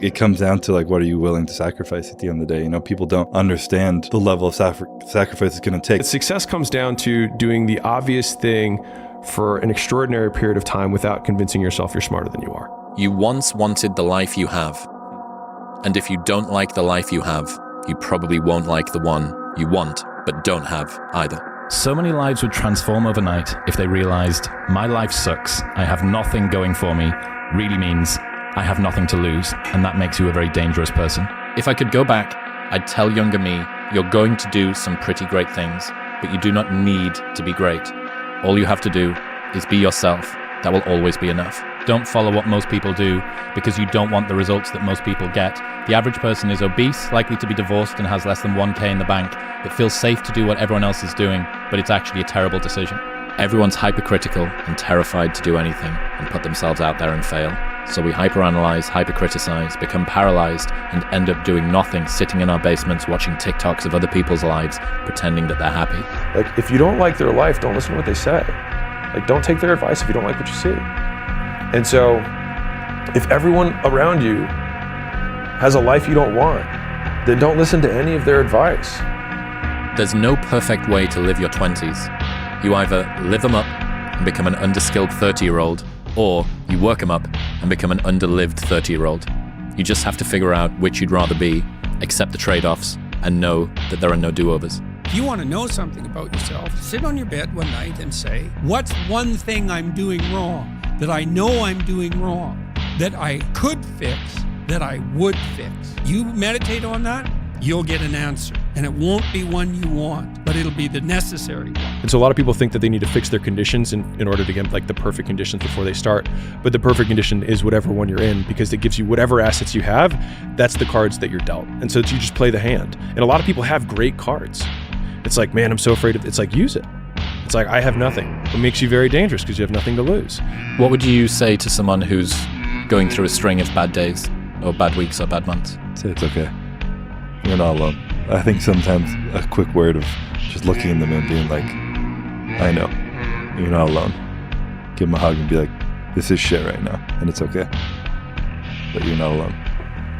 It comes down to like, what are you willing to sacrifice at the end of the day? You know, people don't understand the level of sacrifice it's going to take. Success comes down to doing the obvious thing for an extraordinary period of time without convincing yourself you're smarter than you are. You once wanted the life you have. And if you don't like the life you have, you probably won't like the one you want, but don't have either. So many lives would transform overnight if they realized my life sucks, I have nothing going for me, really means I have nothing to lose, and that makes you a very dangerous person. If I could go back, I'd tell younger me, you're going to do some pretty great things, but you do not need to be great. All you have to do is be yourself. That will always be enough. Don't follow what most people do because you don't want the results that most people get. The average person is obese, likely to be divorced, and has less than 1K in the bank. It feels safe to do what everyone else is doing, but it's actually a terrible decision. Everyone's hypercritical and terrified to do anything and put themselves out there and fail. So we hyperanalyze, hypercriticize, become paralyzed, and end up doing nothing, sitting in our basements watching TikToks of other people's lives, pretending that they're happy. Like, if you don't like their life, don't listen to what they say. Like, don't take their advice if you don't like what you see. And so, if everyone around you has a life you don't want, then don't listen to any of their advice. There's no perfect way to live your 20s. You either live them up and become an underskilled 30-year-old, or you work them up and become an underlived 30-year-old. You just have to figure out which you'd rather be, accept the trade-offs, and know that there are no do-overs. If you want to know something about yourself, sit on your bed one night and say, what's one thing I'm doing wrong, that I know I'm doing wrong, that I could fix, that I would fix? You meditate on that, you'll get an answer. And it won't be one you want, but it'll be the necessary one. And so a lot of people think that they need to fix their conditions in order to get like the perfect conditions before they start. But the perfect condition is whatever one you're in, because it gives you whatever assets you have. That's the cards that you're dealt. And so you just play the hand. And a lot of people have great cards. It's like, man, I'm so afraid of, it's like, use it. It's like, I have nothing. It makes you very dangerous because you have nothing to lose. What would you say to someone who's going through a string of bad days or bad weeks or bad months? Say it's okay. You're not alone. I think sometimes a quick word of just looking in them and being like, I know, you're not alone. Give them a hug and be like, this is shit right now, and it's okay. But you're not alone.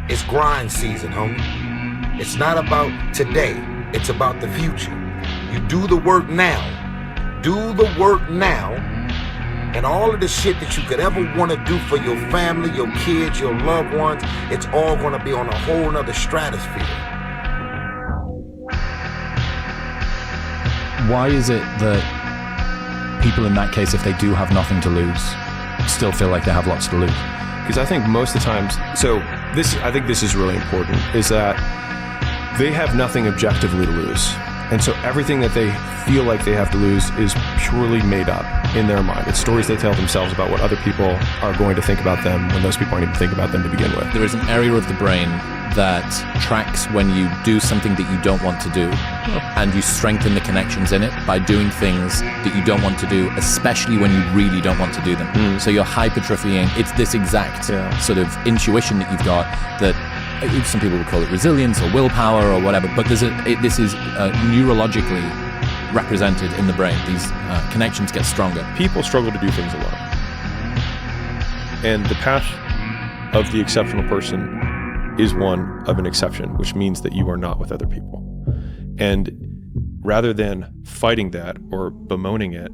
It's grind season, homie. It's not about today. It's about the future. You do the work now. Do the work now. And all of the shit that you could ever want to do for your family, your kids, your loved ones, it's all going to be on a whole nother stratosphere. Why is it that people in that case, if they do have nothing to lose, still feel like they have lots to lose? Because I think most of the times, I think this is really important, is that they have nothing objectively to lose. And so everything that they feel like they have to lose is purely made up in their mind. It's stories they tell themselves about what other people are going to think about them when those people aren't even thinking about them to begin with. There is an area of the brain that tracks when you do something that you don't want to do, and you strengthen the connections in it by doing things that you don't want to do, especially when you really don't want to do them. So you're hypertrophying. It's this exact sort of intuition that you've got that some people would call it resilience or willpower or whatever, but this is neurologically represented in the brain. These connections get stronger. People struggle to do things alone. And the path of the exceptional person is one of an exception, which means that you are not with other people. And rather than fighting that or bemoaning it,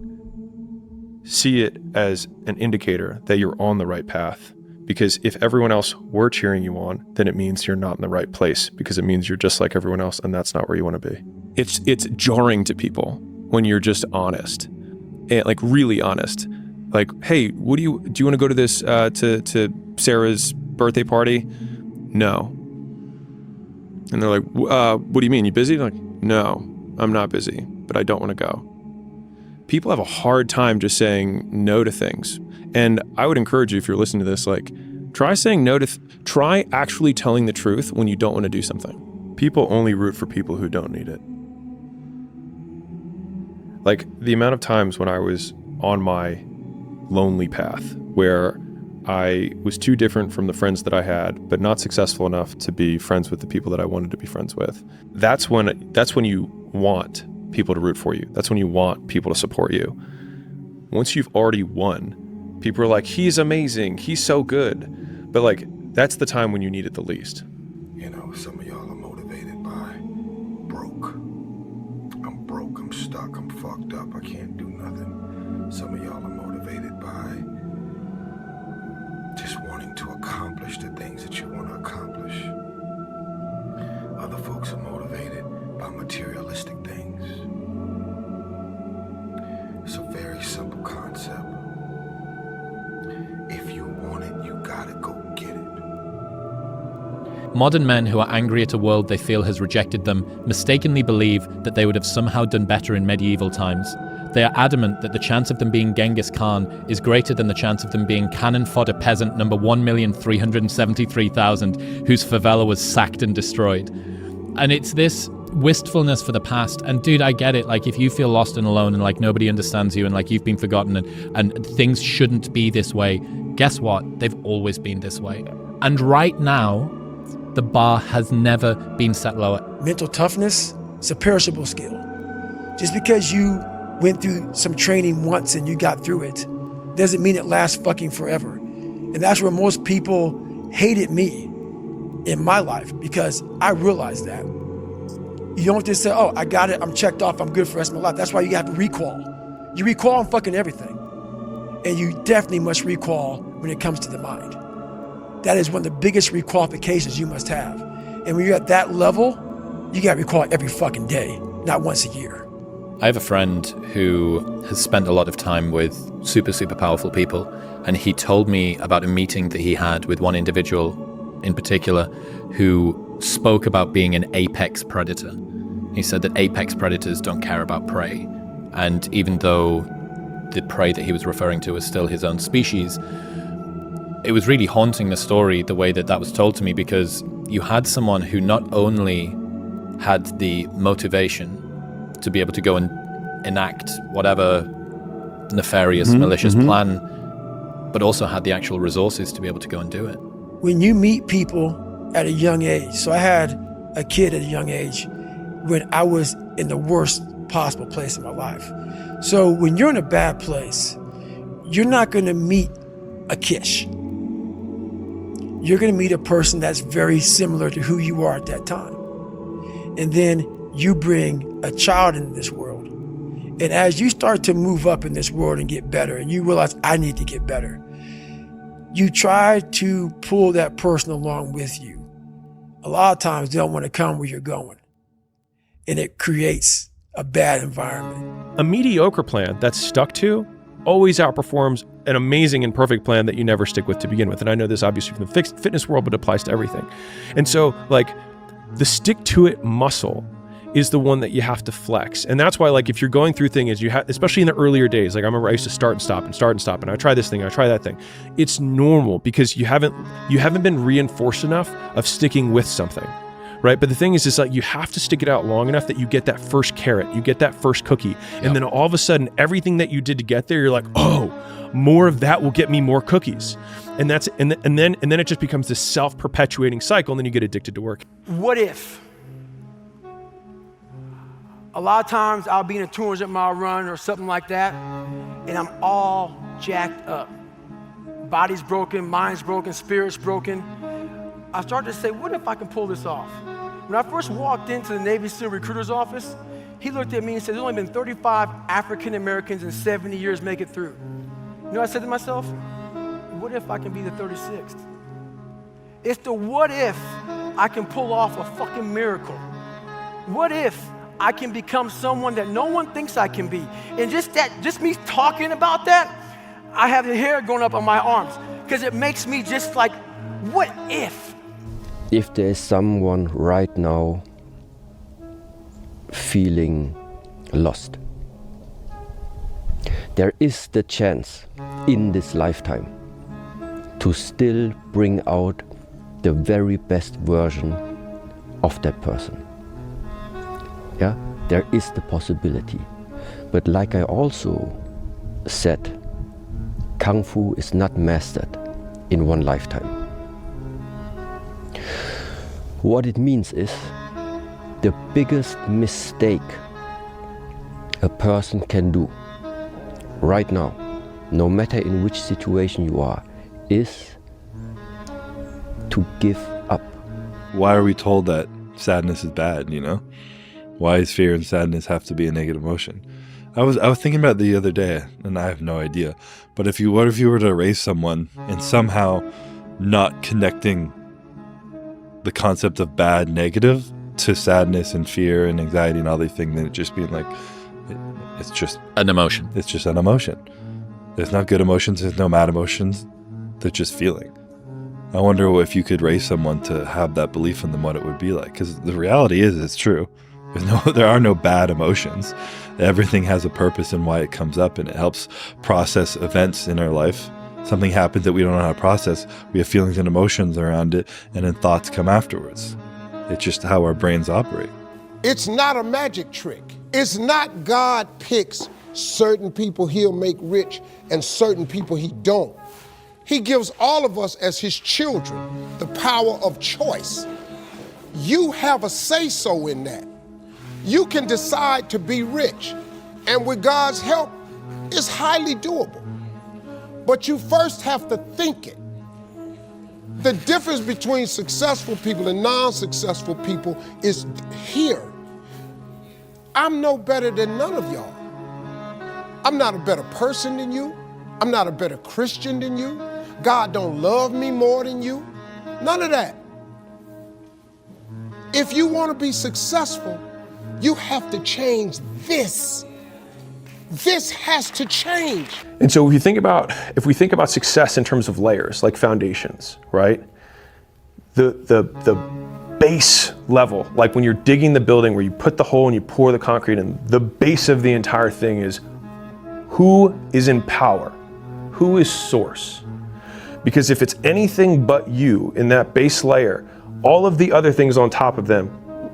see it as an indicator that you're on the right path. Because if everyone else were cheering you on, then it means you're not in the right place, because it means you're just like everyone else, and that's not where you want to be. It's jarring to people when you're just honest, and like really honest. Like, hey, do you want to go to this to Sarah's birthday party? No. And they're like, what do you mean? You busy? They're like, no, I'm not busy, but I don't want to go. People have a hard time just saying no to things. And I would encourage you, if you're listening to this, like, try saying no to, try actually telling the truth when you don't want to do something. People only root for people who don't need it. Like, the amount of times when I was on my lonely path, where I was too different from the friends that I had, but not successful enough to be friends with the people that I wanted to be friends with. That's when you want people to root for you. That's when you want people to support you. Once you've already won, people are like, he's amazing, he's so good. But like, That's the time when you need it the least. You know, some of y'all are motivated by broke. I'm broke, I'm stuck, I'm fucked up, I can't do nothing. Some of y'all are motivated by just wanting to accomplish the things that you want to accomplish. Other folks are motivated by materialistic things. It's a very simple concept. If you want it, you gotta go get it. Modern men who are angry at a world they feel has rejected them mistakenly believe that they would have somehow done better in medieval times. They are adamant that the chance of them being Genghis Khan is greater than the chance of them being cannon fodder peasant number 1,373,000 whose favela was sacked and destroyed. And it's this wistfulness for the past. And dude, I get it. Like, if you feel lost and alone and like nobody understands you and like you've been forgotten and things shouldn't be this way, guess what? They've always been this way. And right now, the bar has never been set lower. Mental toughness is a perishable skill. Just because you went through some training once and you got through it doesn't mean it lasts fucking forever. And that's where most people hated me in my life, because I realized that. You don't just say, oh, I got it, I'm checked off, I'm good for the rest of my life. That's why you have to recall. You recall on fucking everything. And you definitely must recall when it comes to the mind. That is one of the biggest requalifications you must have. And when you're at that level, you got to recall every fucking day, not once a year. I have a friend who has spent a lot of time with super powerful people, and he told me about a meeting that he had with one individual in particular who spoke about being an apex predator. He said that apex predators don't care about prey, and even though the prey that he was referring to was still his own species, it was really haunting, the story, the way that was told to me, because you had someone who not only had the motivation to be able to go and enact whatever nefarious, malicious plan, but also had the actual resources to be able to go and do it. When you meet people at a young age, so I had a kid at a young age when I was in the worst possible place in my life. So when you're in a bad place, you're not gonna meet a Kish. You're gonna meet a person that's very similar to who you are at that time. And then you bring a child into this world. And as you start to move up in this world and get better, and you realize, I need to get better, you try to pull that person along with you. A lot of times they don't want to come where you're going. And it creates a bad environment. A mediocre plan that's stuck to always outperforms an amazing and perfect plan that you never stick with to begin with. And I know this obviously from the fitness world, but it applies to everything. And so, like, the stick to it muscle is the one that you have to flex. And that's why, like, if you're going through things, you have, especially in the earlier days, like I remember I used to start and stop, and I try this thing, I try that thing. It's normal because you haven't been reinforced enough of sticking with something, right? But the thing is like, you have to stick it out long enough that you get that first carrot, you get that first cookie. And then all of a sudden, everything that you did to get there, you're like, oh, more of that will get me more cookies. And that's, and then it just becomes this self-perpetuating cycle, and then you get addicted to work. What if? A lot of times I'll be in a 200-mile run or something like that, and I'm all jacked up. Body's broken, mind's broken, spirit's broken. I started to say, what if I can pull this off? When I first walked into the Navy SEAL recruiter's office, he looked at me and said, there's only been 35 African Americans in 70 years make it through. You know what I said to myself? What if I can be the 36th? It's the what if I can pull off a fucking miracle. What if I can become someone that no one thinks I can be? And just me talking about that, I have the hair going up on my arms because it makes me just like, what if? If there is someone right now feeling lost, there is the chance in this lifetime to still bring out the very best version of that person. Yeah, there is the possibility. But like I also said, Kung Fu is not mastered in one lifetime. What it means is the biggest mistake a person can do right now, no matter in which situation you are, is to give up. Why are we told that sadness is bad, you know? Why does fear and sadness have to be a negative emotion? I was thinking about it the other day, and I have no idea. But what if you were to raise someone and somehow not connecting the concept of bad, negative to sadness and fear and anxiety and all these things, then it just being like, it's just An emotion. It's just an emotion. There's not good emotions. There's no bad emotions. They're just feeling. I wonder if you could raise someone to have that belief in them, what it would be like. Because the reality is, it's true. There are no bad emotions. Everything has a purpose and why it comes up, and it helps process events in our life. Something happens that we don't know how to process. We have feelings and emotions around it, and then thoughts come afterwards. It's just how our brains operate. It's not a magic trick. It's not God picks certain people he'll make rich and certain people he don't. He gives all of us as his children the power of choice. You have a say-so in that. You can decide to be rich, and with God's help, it's highly doable. But you first have to think it. The difference between successful people and non-successful people is here. I'm no better than none of y'all. I'm not a better person than you. I'm not a better Christian than you. God don't love me more than you. None of that. If you want to be successful, you have to change this. This has to change. And so if we think about success in terms of layers, like foundations, right? The base level, like when you're digging the building where you put the hole and you pour the concrete in, the base of the entire thing is who is in power? Who is source? Because if it's anything but you in that base layer, all of the other things on top of them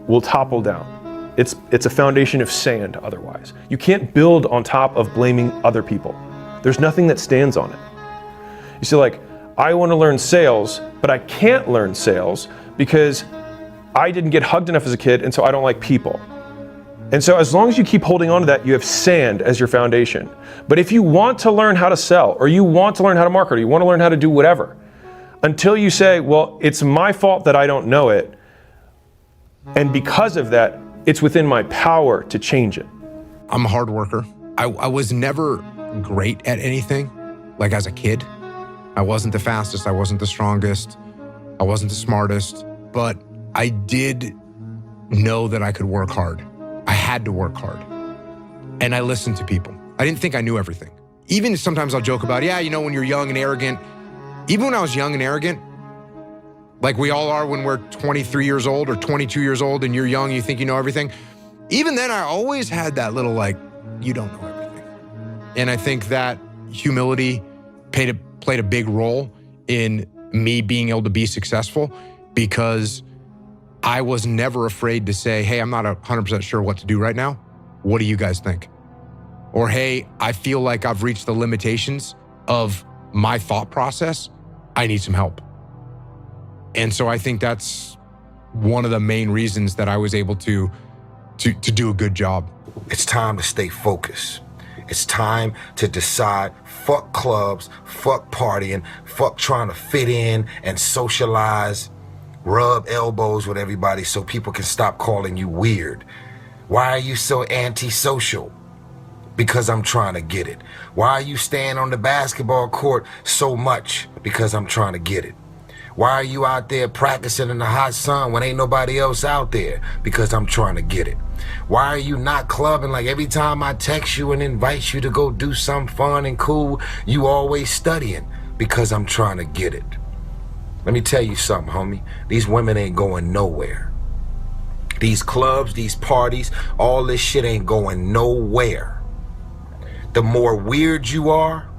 will topple down. It's a foundation of sand otherwise. You can't build on top of blaming other people. There's nothing that stands on it. You see, like, I want to learn sales, but I can't learn sales because I didn't get hugged enough as a kid, and so I don't like people. And so as long as you keep holding on to that, you have sand as your foundation. But if you want to learn how to sell, or you want to learn how to market, or you want to learn how to do whatever, until you say, well, it's my fault that I don't know it, and because of that, it's within my power to change it. I'm a hard worker. I was never great at anything, like as a kid. I wasn't the fastest, I wasn't the strongest, I wasn't the smartest, but I did know that I could work hard. I had to work hard. And I listened to people. I didn't think I knew everything. Even sometimes I'll joke about, yeah, you know, when you're young and arrogant, even when I was young and arrogant, like we all are when we're 23 years old or 22 years old and you're young, you think you know everything. Even then, I always had that little like, you don't know everything. And I think that humility played a big role in me being able to be successful, because I was never afraid to say, hey, I'm not 100% sure what to do right now. What do you guys think? Or, hey, I feel like I've reached the limitations of my thought process. I need some help. And so I think that's one of the main reasons that I was able to do a good job. It's time to stay focused. It's time to decide, fuck clubs, fuck partying, fuck trying to fit in and socialize, rub elbows with everybody so people can stop calling you weird. Why are you so antisocial? Because I'm trying to get it. Why are you staying on the basketball court so much? Because I'm trying to get it. Why are you out there practicing in the hot sun when ain't nobody else out there? Because I'm trying to get it. Why are you not clubbing? Like every time I text you and invite you to go do something fun and cool, you always studying? Because I'm trying to get it. Let me tell you something, homie. These women ain't going nowhere. These clubs, these parties, all this shit ain't going nowhere. The more weird you are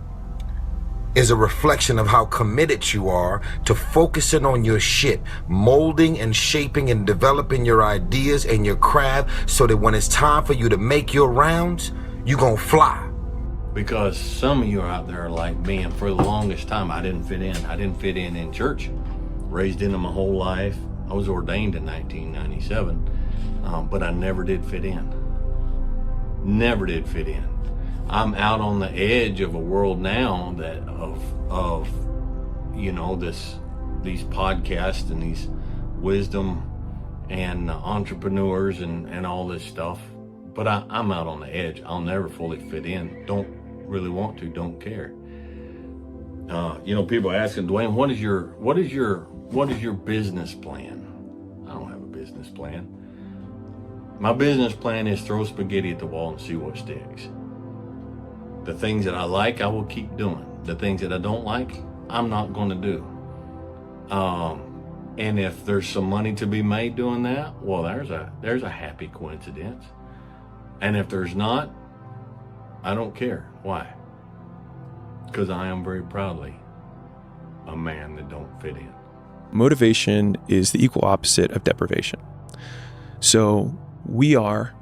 is a reflection of how committed you are to focusing on your shit, molding and shaping and developing your ideas and your craft so that when it's time for you to make your rounds, you gonna fly. Because some of you are out there like me, and for the longest time I didn't fit in. I didn't fit in church. Raised in it my whole life. I was ordained in 1997, but I never did fit in. Never did fit in. I'm out on the edge of a world now that of you know, this these podcasts and these wisdom and entrepreneurs and all this stuff. But I'm out on the edge. I'll never fully fit in. Don't really want to, don't care. People are asking, Dwayne, what is your business plan? I don't have a business plan. My business plan is throw spaghetti at the wall and see what sticks. The things that I like, I will keep doing. The things that I don't like, I'm not going to do. And if there's some money to be made doing that, well, there's a happy coincidence. And if there's not, I don't care. Why? Because I am very proudly a man that don't fit in. Motivation is the equal opposite of deprivation. So we are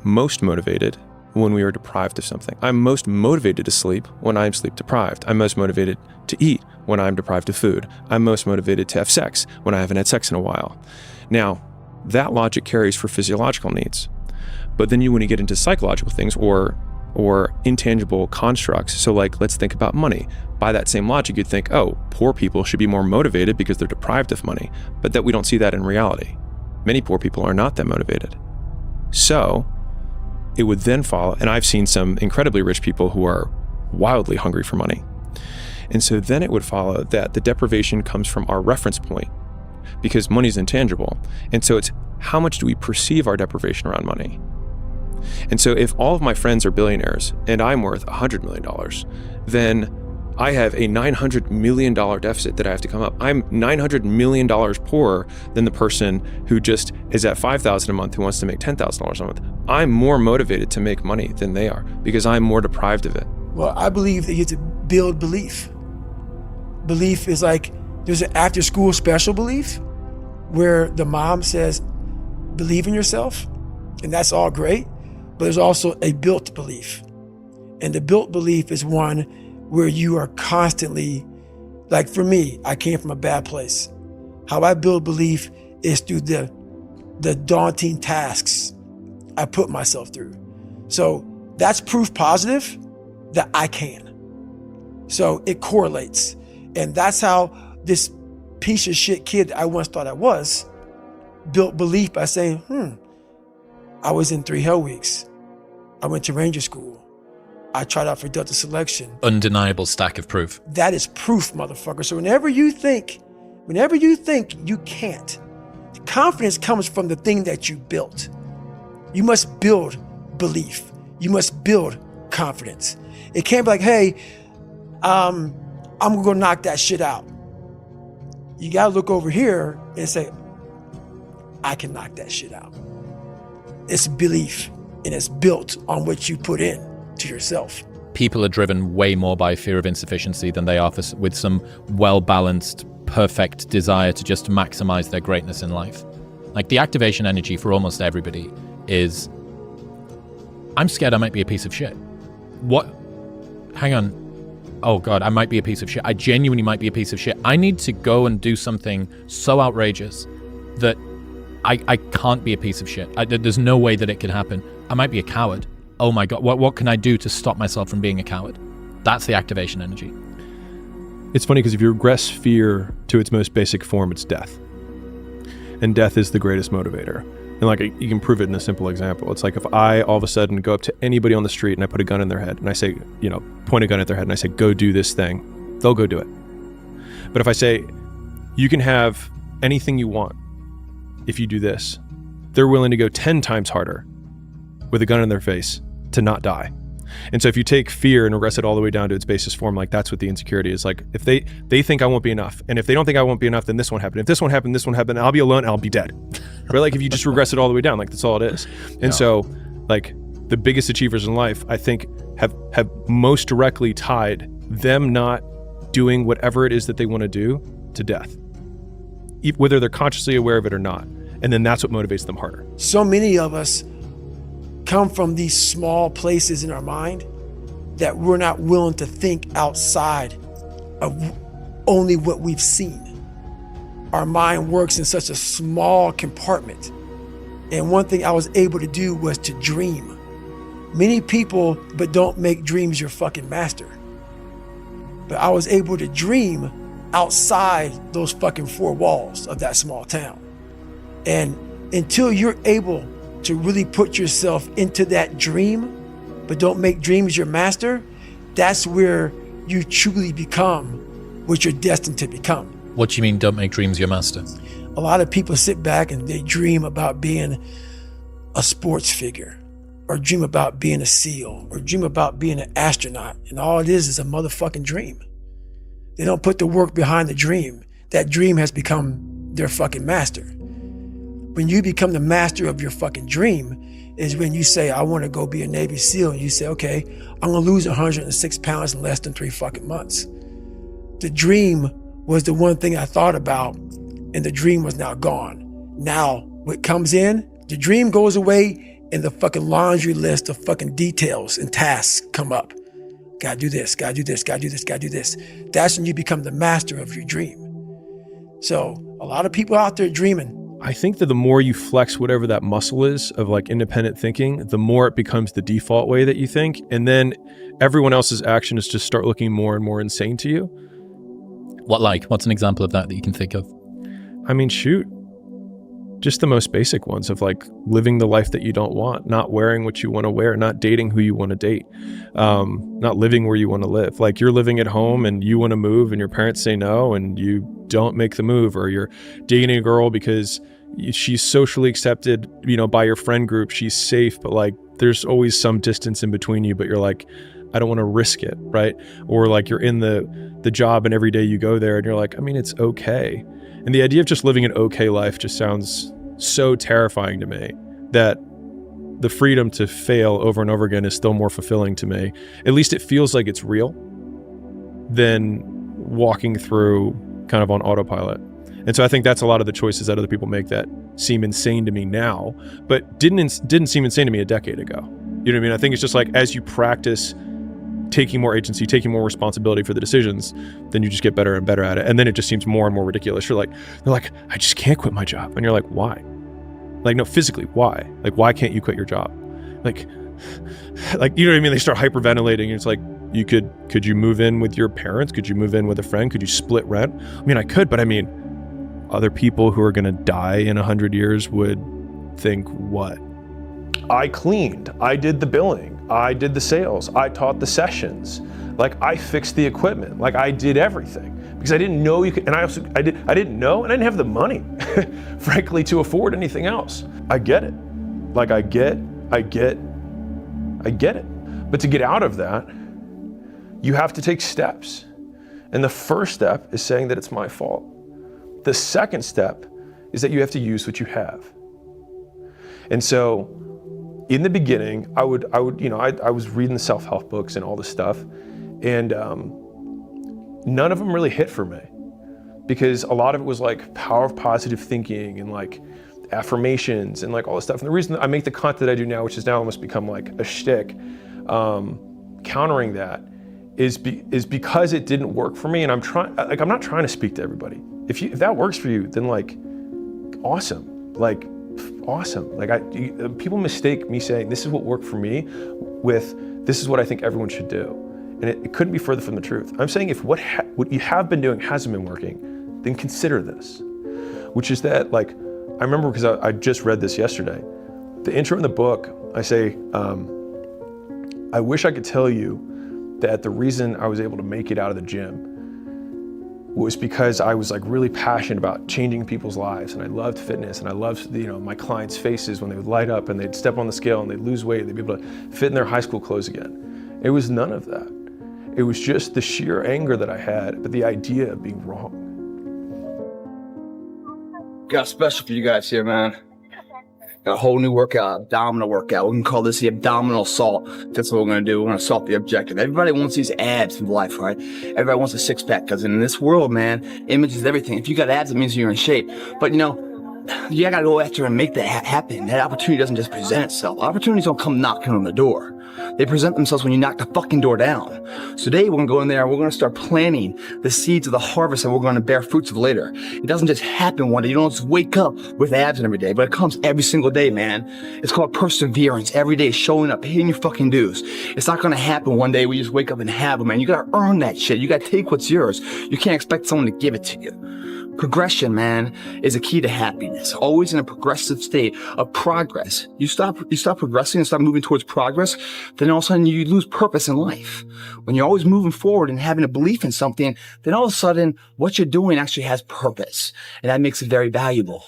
most motivated when we are deprived of something. I'm most motivated to sleep when I'm sleep deprived. I'm most motivated to eat when I'm deprived of food. I'm most motivated to have sex when I haven't had sex in a while. Now, that logic carries for physiological needs. But then when you get into psychological things or intangible constructs, so like let's think about money. By that same logic, you'd think, oh, poor people should be more motivated because they're deprived of money. But that we don't see that in reality. Many poor people are not that motivated. So it would then follow, and I've seen some incredibly rich people who are wildly hungry for money. And so then it would follow that the deprivation comes from our reference point because money is intangible. And so it's how much do we perceive our deprivation around money? And so if all of my friends are billionaires and I'm worth $100 million, then I have a $900 million deficit that I have to come up. I'm $900 million poorer than the person who just is at $5,000 a month who wants to make $10,000 a month. I'm more motivated to make money than they are because I'm more deprived of it. Well, I believe that you have to build belief. Belief is like, there's an after school special belief where the mom says, believe in yourself, and that's all great, but there's also a built belief. And the built belief is one where you are constantly, like for me, I came from a bad place. How I build belief is through the daunting tasks I put myself through. So that's proof positive that I can. So it correlates. And that's how this piece of shit kid I once thought I was built belief by saying, I was in 3 hell weeks. I went to Ranger School. I tried out for Delta Selection. Undeniable stack of proof. That is proof, motherfucker. So whenever you think you can't, the confidence comes from the thing that you built. You must build belief. You must build confidence. It can't be like, hey, I'm gonna go knock that shit out. You gotta look over here and say, I can knock that shit out. It's belief, and it's built on what you put in to yourself. People are driven way more by fear of insufficiency than they are with some well-balanced, perfect desire to just maximize their greatness in life. Like the activation energy for almost everybody is, I'm scared I might be a piece of shit. What? Hang on. Oh God, I might be a piece of shit. I genuinely might be a piece of shit. I need to go and do something so outrageous that I can't be a piece of shit. There's no way that it could happen. I might be a coward. Oh my God, what can I do to stop myself from being a coward? That's the activation energy. It's funny because if you regress fear to its most basic form, it's death. And death is the greatest motivator. And like you can prove it in a simple example. It's like if I all of a sudden go up to anybody on the street and I put a gun in their head and I say, point a gun at their head and I say, go do this thing, they'll go do it. But if I say, you can have anything you want if you do this, they're willing to go 10 times harder with a gun in their face to not die. And so if you take fear and regress it all the way down to its basis form, like that's what the insecurity is. Like if they think I won't be enough, and if they don't think I won't be enough, then this won't happen. If this won't happen, this won't happen, I'll be alone, I'll be dead. Right? Like if you just regress it all the way down, like that's all it is. And so like the biggest achievers in life, I think have most directly tied them not doing whatever it is that they want to do to death, whether they're consciously aware of it or not. And then that's what motivates them harder. So many of us come from these small places in our mind that we're not willing to think outside of only what we've seen. Our mind works in such a small compartment. And one thing I was able to do was to dream. Many people, but don't make dreams your fucking master. But I was able to dream outside those fucking four walls of that small town. And until you're able to really put yourself into that dream, but don't make dreams your master, that's where you truly become what you're destined to become. What do you mean, don't make dreams your master? A lot of people sit back and they dream about being a sports figure, or dream about being a SEAL, or dream about being an astronaut, and all it is a motherfucking dream. They don't put the work behind the dream. That dream has become their fucking master. When you become the master of your fucking dream is when you say, I want to go be a Navy SEAL, and you say, okay, I'm gonna lose 106 pounds in less than 3 fucking months. The dream was the one thing I thought about, and the dream was now gone. Now, what comes in, the dream goes away, and the fucking laundry list of fucking details and tasks come up. Gotta do this, gotta do this, gotta do this, gotta do this. That's when you become the master of your dream. So a lot of people out there dreaming. I think that the more you flex whatever that muscle is of like independent thinking, the more it becomes the default way that you think. And then everyone else's action is just start looking more and more insane to you. What's an example of that you can think of? I mean, shoot. Just the most basic ones of like living the life that you don't want, not wearing what you want to wear, not dating who you want to date, not living where you want to live. Like you're living at home and you want to move and your parents say no and you don't make the move, or you're dating a girl because she's socially accepted, by your friend group, she's safe, but like there's always some distance in between you, but you're like, I don't want to risk it, right? Or like you're in the job and every day you go there and you're like, I mean, it's okay. And the idea of just living an okay life just sounds so terrifying to me that the freedom to fail over and over again is still more fulfilling to me. At least it feels like it's real than walking through kind of on autopilot. And so I think that's a lot of the choices that other people make that seem insane to me now, but didn't seem insane to me a decade ago. You know what I mean? I think it's just like as you practice taking more agency, taking more responsibility for the decisions, then you just get better and better at it. And then it just seems more and more ridiculous. They're like, I just can't quit my job. And you're like, why? Like, no, physically, why? Like, why can't you quit your job? Like, you know what I mean? They start hyperventilating. And it's like, could you move in with your parents? Could you move in with a friend? Could you split rent? I mean, I could, but I mean, other people who are going to die in 100 years would think what? I cleaned, I did the billing, I did the sales, I taught the sessions, like I fixed the equipment, like I did everything because I didn't know you could, and I didn't know, and I didn't have the money, frankly, to afford anything else. I get it. Like I get it. But to get out of that, you have to take steps. And the first step is saying that it's my fault. The second step is that you have to use what you have. And so in the beginning, I was reading the self-help books and all this stuff, and none of them really hit for me because a lot of it was like power of positive thinking and like affirmations and like all this stuff. And the reason I make the content that I do now, which has now almost become like a shtick, countering that is because it didn't work for me. And I'm not trying to speak to everybody. If that works for you, then like, awesome. Like, awesome. Like people mistake me saying this is what worked for me with this is what I think everyone should do. And it couldn't be further from the truth. I'm saying if what you have been doing hasn't been working, then consider this, which is that like, I remember because I just read this yesterday, the intro in the book, I say, I wish I could tell you that the reason I was able to make it out of the gym was because I was like really passionate about changing people's lives, and I loved fitness, and I loved my clients' faces when they would light up and they'd step on the scale and they'd lose weight, they'd be able to fit in their high school clothes again. It was none of that. It was just the sheer anger that I had, but the idea of being wrong. Got a special for you guys here, man. Got a whole new workout, abdominal workout. We can call this the abdominal assault. That's what we're going to do. We're going to assault the objective. Everybody wants these abs in life, right? Everybody wants a six-pack because in this world, man, image is everything. If you got abs, it means you're in shape. But, you got to go after and make that happen. That opportunity doesn't just present itself. Opportunities don't come knocking on the door. They present themselves when you knock the fucking door down. So today we're gonna go in there and we're gonna start planting the seeds of the harvest that we're gonna bear fruits of later. It doesn't just happen one day. You don't just wake up with abs every day, but it comes every single day, man. It's called perseverance. Every day showing up, hitting your fucking dues. It's not gonna happen one day where you just wake up and have them, man. You gotta earn that shit. You gotta take what's yours. You can't expect someone to give it to you. Progression, man, is a key to happiness. Always in a progressive state of progress. You stop progressing and stop moving towards progress, then all of a sudden you lose purpose in life. When you're always moving forward and having a belief in something, then all of a sudden what you're doing actually has purpose. And that makes it very valuable.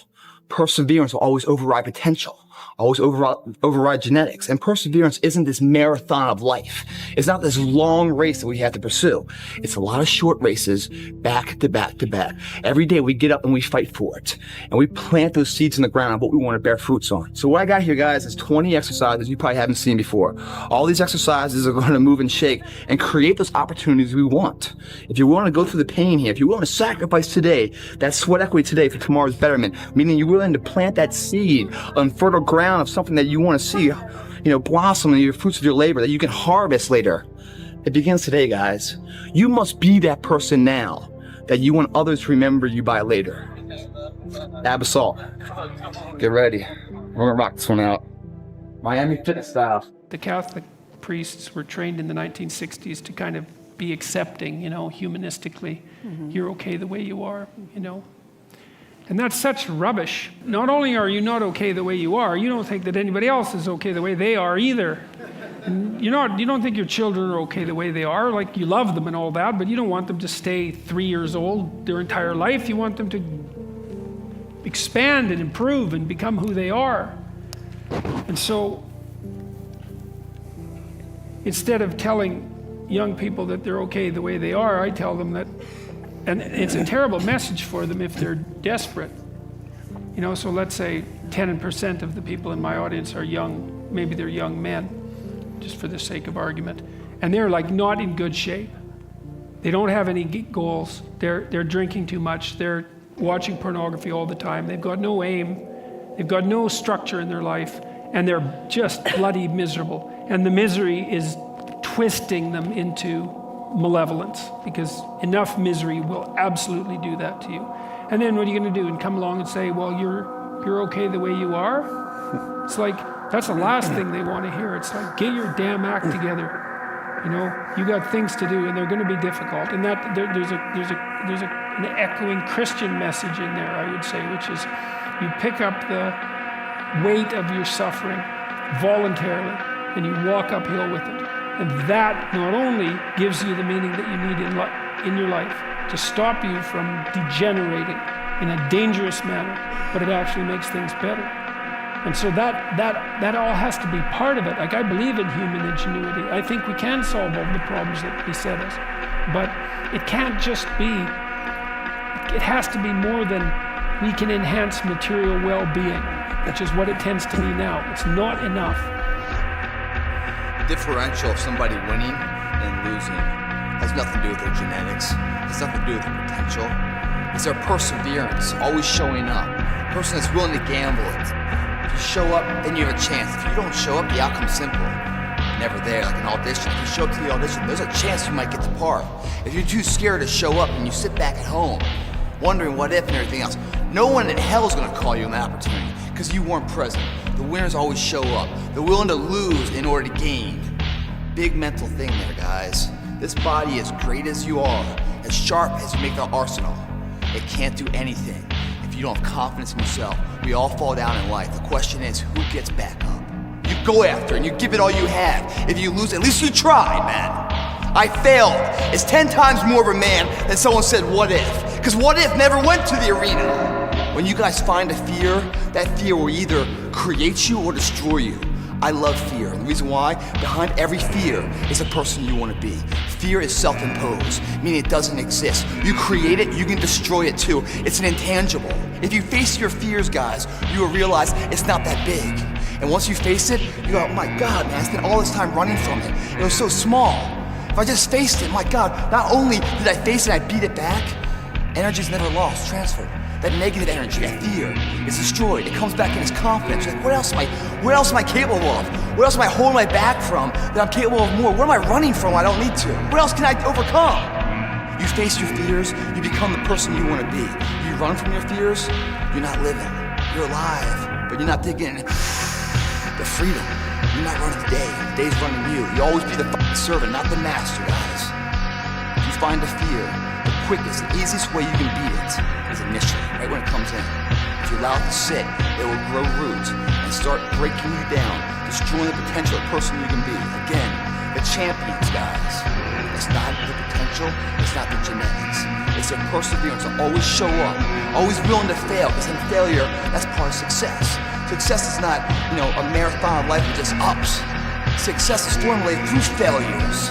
Perseverance will always override potential. Always override genetics. And perseverance isn't this marathon of life. It's not this long race that we have to pursue. It's a lot of short races, back to back to back. Every day we get up and we fight for it. And we plant those seeds in the ground of what we want to bear fruits on. So what I got here, guys, is 20 exercises you probably haven't seen before. All these exercises are going to move and shake and create those opportunities we want. If you want to go through the pain here, if you want to sacrifice today, that sweat equity today for tomorrow's betterment, meaning you're willing to plant that seed on fertile ground of something that you want to see, blossom in your fruits of your labor that you can harvest later. It begins today, guys. You must be that person now that you want others to remember you by later. Ab assault. Get ready. We're gonna rock this one out. Miami fitness style. The Catholic priests were trained in the 1960s to kind of be accepting, humanistically. You're okay the way you are, And that's such rubbish. Not only are you not okay the way you are, you don't think that anybody else is okay the way they are either. And you don't think your children are okay the way they are, like you love them and all that, but you don't want them to stay 3 years old their entire life. You want them to expand and improve and become who they are. And so, instead of telling young people that they're okay the way they are, I tell them that, and it's a terrible message for them if they're desperate. So let's say 10% of the people in my audience are young, maybe they're young men, just for the sake of argument, and they're like not in good shape. They don't have any goals. They're drinking too much. They're watching pornography all the time. They've got no aim. They've got no structure in their life, and they're just bloody miserable. And the misery is twisting them into malevolence, because enough misery will absolutely do that to you. And then what are you going to do? And come along and say, well, you're okay the way you are? It's like, that's the last thing they want to hear. It's like, get your damn act together. You got things to do, and they're going to be difficult. And that there's an echoing Christian message in there, I would say, which is you pick up the weight of your suffering voluntarily, and you walk uphill with it. And that not only gives you the meaning that you need in your life to stop you from degenerating in a dangerous manner, but it actually makes things better. And so that all has to be part of it. Like, I believe in human ingenuity. I think we can solve all the problems that beset us. But it can't just be, it has to be more than we can enhance material well-being, which is what it tends to be now. It's not enough. Differential of somebody winning and losing has nothing to do with their genetics. It has nothing to do with their potential. It's their perseverance, always showing up. A person that's willing to gamble it. If you show up, then you have a chance. If you don't show up, the outcome's simple. Never there, like an audition. If you show up to the audition, there's a chance you might get the part. If you're too scared to show up and you sit back at home, wondering what if and everything else, no one in hell is gonna call you an opportunity because you weren't present. The winners always show up. They're willing to lose in order to gain. Big mental thing there, guys. This body, as great as you are, as sharp as you make the arsenal, it can't do anything if you don't have confidence in yourself. We all fall down in life. The question is, who gets back up? You go after and you give it all you have. If you lose, at least you tried, man. I failed. It's 10 times more of a man than someone said, what if? Because what if never went to the arena. When you guys find a fear, that fear will either create you or destroy you. I love fear, and the reason why, behind every fear is a person you want to be. Fear is self-imposed, meaning it doesn't exist. You create it, you can destroy it too. It's an intangible. If you face your fears, guys, you will realize it's not that big. And once you face it, you go, oh my God, man, I spent all this time running from it. It was so small. If I just faced it, my God, not only did I face it, I beat it back, energy's never lost, transferred. That negative energy, that fear, is destroyed. It comes back in as confidence. You're like, what else am I capable of? What else am I holding my back from that I'm capable of more? What am I running from I don't need to? What else can I overcome? You face your fears, you become the person you want to be. You run from your fears, you're not living. You're alive, but you're not taking the freedom. You're not running the day. The day's running you. You always be the fucking servant, not the master, guys. If you find the fear, the quickest, the easiest way you can beat it is initially, right when it comes in. If you allow it to sit, it will grow roots and start breaking you down, destroying the potential of the person you can be. Again, the champions, guys. It's not the potential, it's not the genetics. It's their perseverance to always show up, always willing to fail, because in failure, that's part of success. Success is not, a marathon of life with just ups. Success is formulated through failures,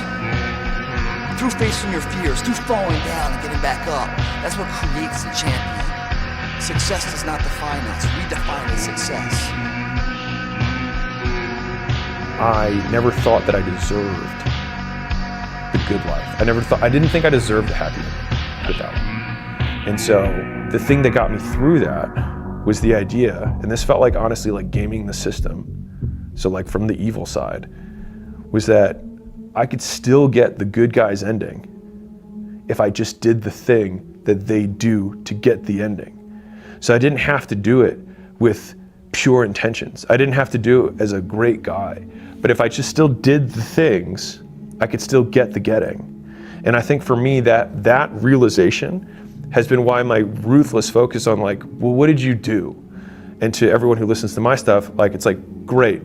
through facing your fears, through falling down and getting back up. That's what creates the champion. Success does not define us, we define the success. I never thought that I deserved the good life. I didn't think I deserved the happy life without it. And so the thing that got me through that was the idea, and this felt like honestly like gaming the system. So like from the evil side, was that I could still get the good guy's ending if I just did the thing that they do to get the ending. So I didn't have to do it with pure intentions. I didn't have to do it as a great guy. But if I just still did the things, I could still get the getting. And I think for me that realization has been why my ruthless focus on like, well, what did you do? And to everyone who listens to my stuff, like, it's like, great,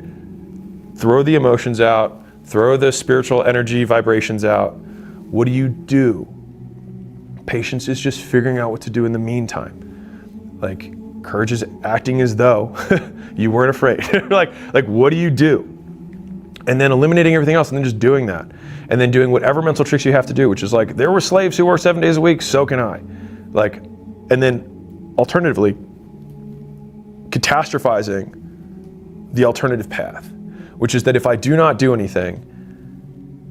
throw the emotions out, throw the spiritual energy vibrations out. What do you do? Patience is just figuring out what to do in the meantime. Like, courage is acting as though you weren't afraid. like, what do you do? And then eliminating everything else and then just doing that. And then doing whatever mental tricks you have to do, which is like, there were slaves who worked 7 days a week, so can I. Like, and then alternatively, catastrophizing the alternative path, which is that if I do not do anything,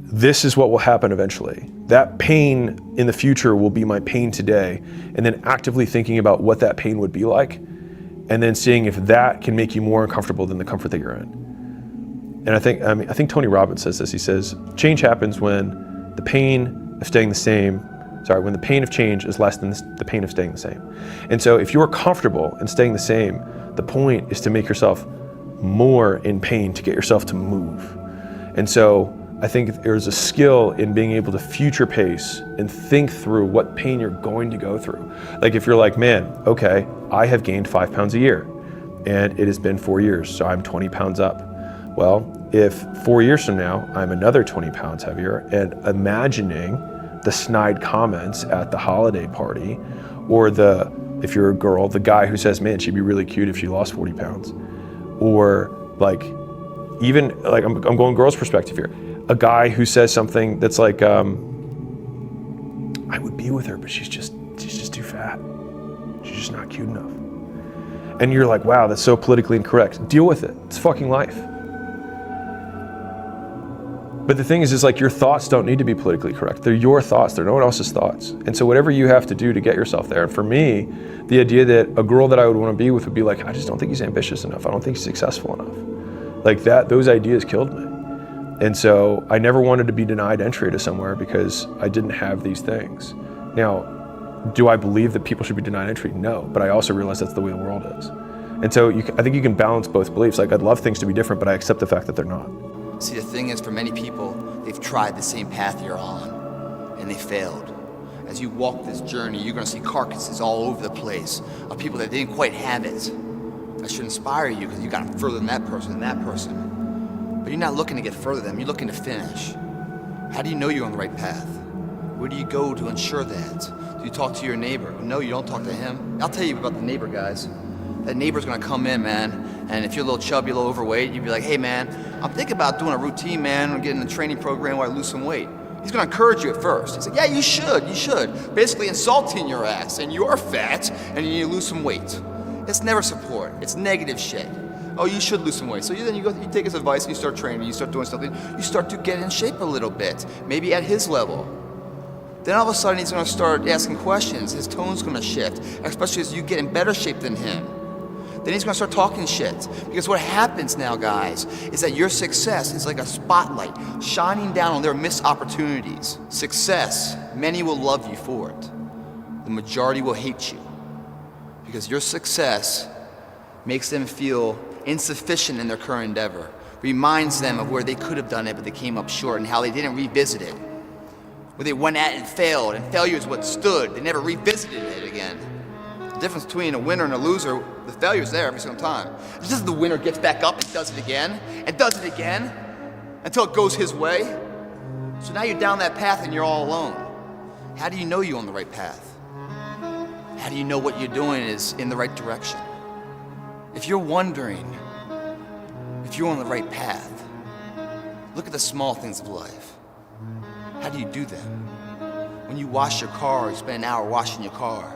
this is what will happen eventually. That pain in the future will be my pain today, and then actively thinking about what that pain would be like, and then seeing if that can make you more uncomfortable than the comfort that you're in. And I think Tony Robbins says this. He says, change happens when the pain of staying the same, when the pain of change is less than the pain of staying the same. And so if you're comfortable in staying the same, the point is to make yourself more in pain to get yourself to move. And so I think there's a skill in being able to future pace and think through what pain you're going to go through. Like if you're like, man, okay, I have gained 5 pounds a year and it has been 4 years, so I'm 20 pounds up. Well, if 4 years from now, I'm another 20 pounds heavier, and imagining the snide comments at the holiday party, or if you're a girl, the guy who says, man, she'd be really cute if she lost 40 pounds. Or like, even like, I'm going girls' perspective here. A guy who says something that's like, I would be with her, but she's just too fat. She's just not cute enough. And you're like, wow, that's so politically incorrect. Deal with it. It's fucking life. But the thing is like, your thoughts don't need to be politically correct. They're your thoughts, they're no one else's thoughts. And so whatever you have to do to get yourself there. And for me, the idea that a girl that I would want to be with would be like, I just don't think he's ambitious enough. I don't think he's successful enough. Like those ideas killed me. And so I never wanted to be denied entry to somewhere because I didn't have these things. Now, do I believe that people should be denied entry? No, but I also realize that's the way the world is. And so I think you can balance both beliefs. Like, I'd love things to be different, but I accept the fact that they're not. See, the thing is, for many people, they've tried the same path you're on, and they failed. As you walk this journey, you're gonna see carcasses all over the place of people that didn't quite have it. That should inspire you, because you got further than that person and that person. But you're not looking to get further than them, you're looking to finish. How do you know you're on the right path? Where do you go to ensure that? Do you talk to your neighbor? No, you don't talk to him. I'll tell you about the neighbor, guys. That neighbor's gonna come in, man, and if you're a little chubby, a little overweight, you'd be like, hey man, I'm thinking about doing a routine, man, or getting a training program where I lose some weight. He's gonna encourage you at first. He's like, yeah, you should. Basically insulting your ass, and you're fat, and you need to lose some weight. It's never support, it's negative shit. Oh, you should lose some weight. So you take his advice, and you start training, you start doing something, you start to get in shape a little bit, maybe at his level. Then all of a sudden he's gonna start asking questions. His tone's gonna shift, especially as you get in better shape than him. Then he's gonna start talking shit. Because what happens now, guys, is that your success is like a spotlight shining down on their missed opportunities. Success, many will love you for it. The majority will hate you. Because your success makes them feel insufficient in their current endeavor. Reminds them of where they could have done it, but they came up short, and how they didn't revisit it. Where they went at it and failed, and failure is what stood. They never revisited it again. The difference between a winner and a loser, the failure's there every single time. It's just the winner gets back up and does it again, until it goes his way. So now you're down that path and you're all alone. How do you know you're on the right path? How do you know what you're doing is in the right direction? If you're wondering if you're on the right path, look at the small things of life. How do you do that? When you wash your car, you spend an hour washing your car,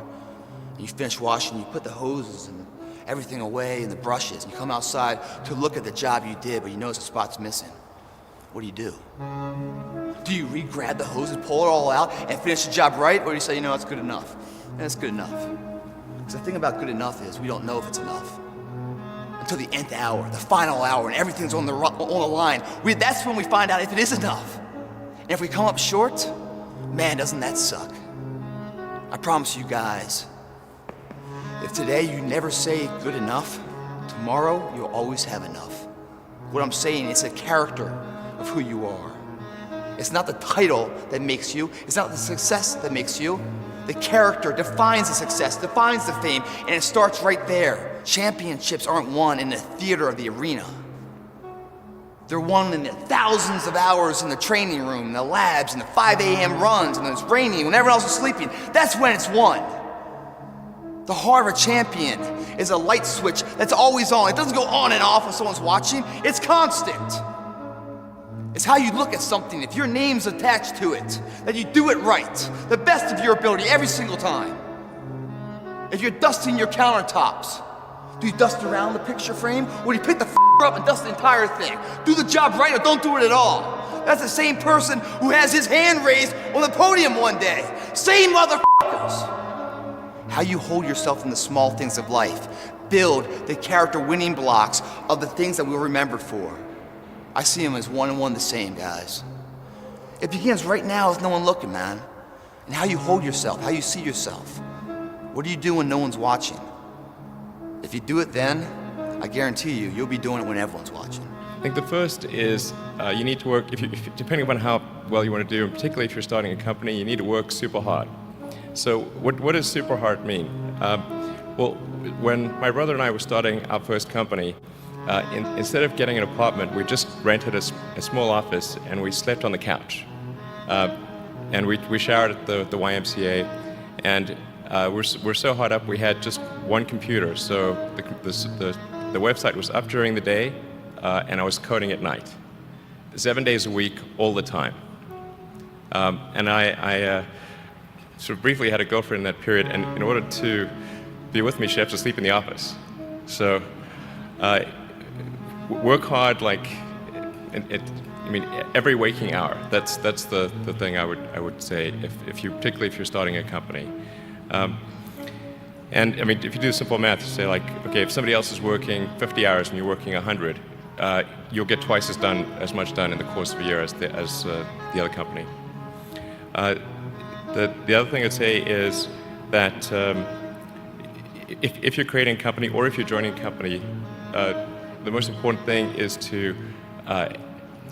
and you finish washing, you put the hoses and everything away and the brushes, and you come outside to look at the job you did, but you notice a spot's missing. What do? Do you re-grab the hoses, pull it all out, and finish the job right, or do you say, you know, it's good enough? And it's good enough. Because the thing about good enough is we don't know if it's enough. Until the nth hour, the final hour, and everything's on the line. That's when we find out if it is enough. And if we come up short, man, doesn't that suck? I promise you guys, if today you never say good enough, tomorrow you'll always have enough. What I'm saying is a character of who you are. It's not the title that makes you, it's not the success that makes you. The character defines the success, defines the fame, and it starts right there. Championships aren't won in the theater or the arena. They're won in the thousands of hours in the training room, in the labs, in the 5 a.m. runs, when it's raining, when everyone else is sleeping. That's when it's won. The heart of a champion is a light switch that's always on. It doesn't go on and off when someone's watching. It's constant. It's how you look at something. If your name's attached to it, that you do it right, the best of your ability every single time. If you're dusting your countertops, do you dust around the picture frame, or do you pick the up and dust the entire thing? Do the job right or don't do it at all. That's the same person who has his hand raised on the podium one day. Same motherfuckers. How you hold yourself in the small things of life. Build the character winning blocks of the things that we're remembered for. I see them as one and one the same, guys. It begins right now with no one looking, man. And how you hold yourself, how you see yourself. What do you do when no one's watching? If you do it then, I guarantee you'll be doing it when everyone's watching. I think the first is you need to work, depending upon how well you want to do, and particularly if you're starting a company, you need to work super hard. So what does super hard mean? Well, when my brother and I were starting our first company, instead of getting an apartment, we just rented a small office and we slept on the couch. And we showered at the YMCA, and we're so hot up we had just one computer. So the website was up during the day, and I was coding at night, 7 days a week, all the time. And I sort of briefly had a girlfriend in that period, and in order to be with me, she had to sleep in the office. So work hard, like every waking hour. That's the thing I would say particularly if you're starting a company. And I mean, if you do simple math, say like, okay, if somebody else is working 50 hours and you're working 100, you'll get twice as much done in the course of a year as the other company. The other thing I'd say is that if you're creating a company or if you're joining a company, the most important thing is to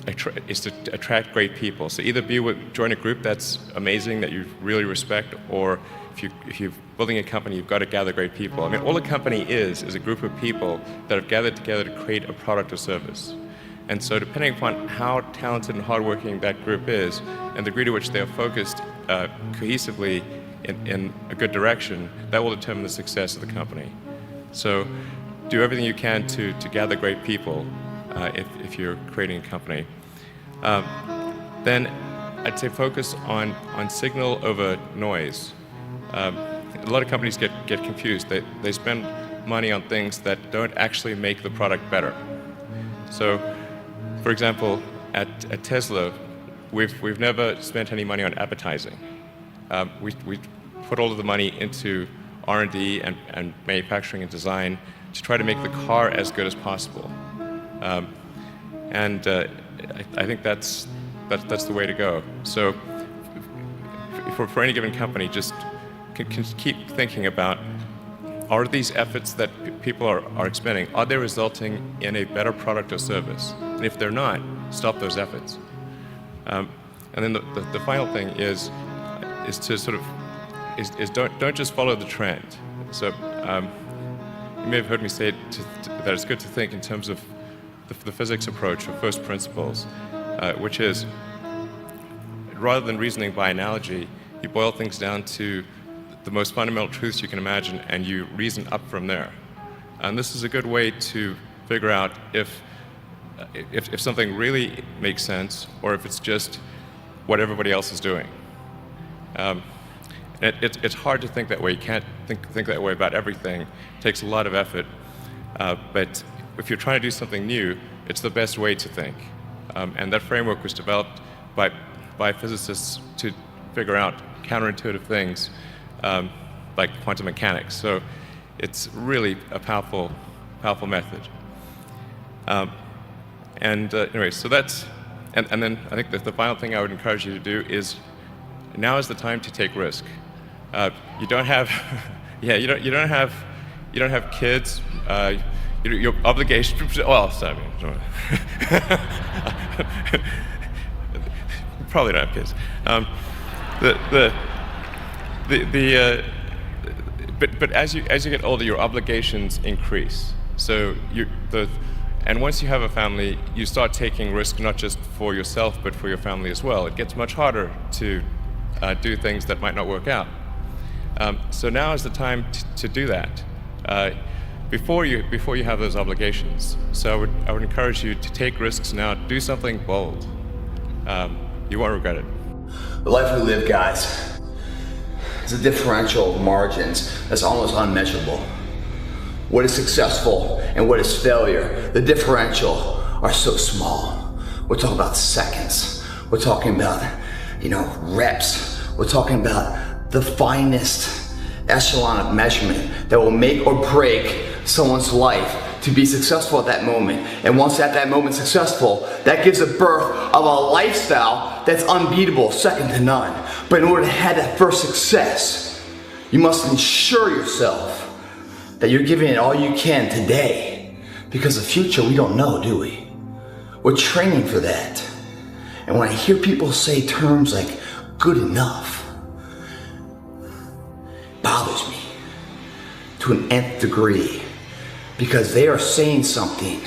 attract great people. So either join a group that's amazing, that you really respect, or if you're building a company, you've got to gather great people. I mean, all a company is a group of people that have gathered together to create a product or service. And so depending upon how talented and hardworking that group is, and the degree to which they are focused cohesively in a good direction, that will determine the success of the company. So do everything you can to gather great people if you're creating a company. Then I'd say focus on signal over noise. A lot of companies get confused. They spend money on things that don't actually make the product better. So, for example, at Tesla, we've never spent any money on advertising. we put all of the money into R&D and manufacturing and design to try to make the car as good as possible. I think that's the way to go. So for any given company, just can keep thinking about, are these efforts that people are expending, are they resulting in a better product or service? And if they're not, stop those efforts. And then the final thing is to sort of don't just follow the trend. So you may have heard me say that it's good to think in terms of the physics approach or first principles, which is, rather than reasoning by analogy, you boil things down to the most fundamental truths you can imagine, and you reason up from there. And this is a good way to figure out if something really makes sense, or if it's just what everybody else is doing. It's hard to think that way. You can't think that way about everything. It takes a lot of effort. But if you're trying to do something new, it's the best way to think. And that framework was developed by physicists to figure out counterintuitive things like quantum mechanics. So it's really a powerful method. Anyway, so that's, and then I think that the final thing I would encourage you to do is, now is the time to take risk. You don't have, you don't have kids. Your obligation. Well, sorry, probably don't have kids. But as you get older, your obligations increase. So and once you have a family, you start taking risk not just for yourself but for your family as well. It gets much harder to do things that might not work out. So now is the time to do that before you have those obligations. So I would encourage you to take risks now. Do something bold. You won't regret it. The life we live, guys, is a differential of margins that's almost unmeasurable. What is successful and what is failure, the differential are so small. We're talking about seconds. We're talking about, reps. We're talking about the finest echelon of measurement that will make or break someone's life to be successful at that moment. And once at that moment successful, that gives a birth of a lifestyle that's unbeatable, second to none. But in order to have that first success, you must ensure yourself that you're giving it all you can today, because the future we don't know, do we? We're training for that. And when I hear people say terms like good enough, it bothers me to an nth degree, because they are saying something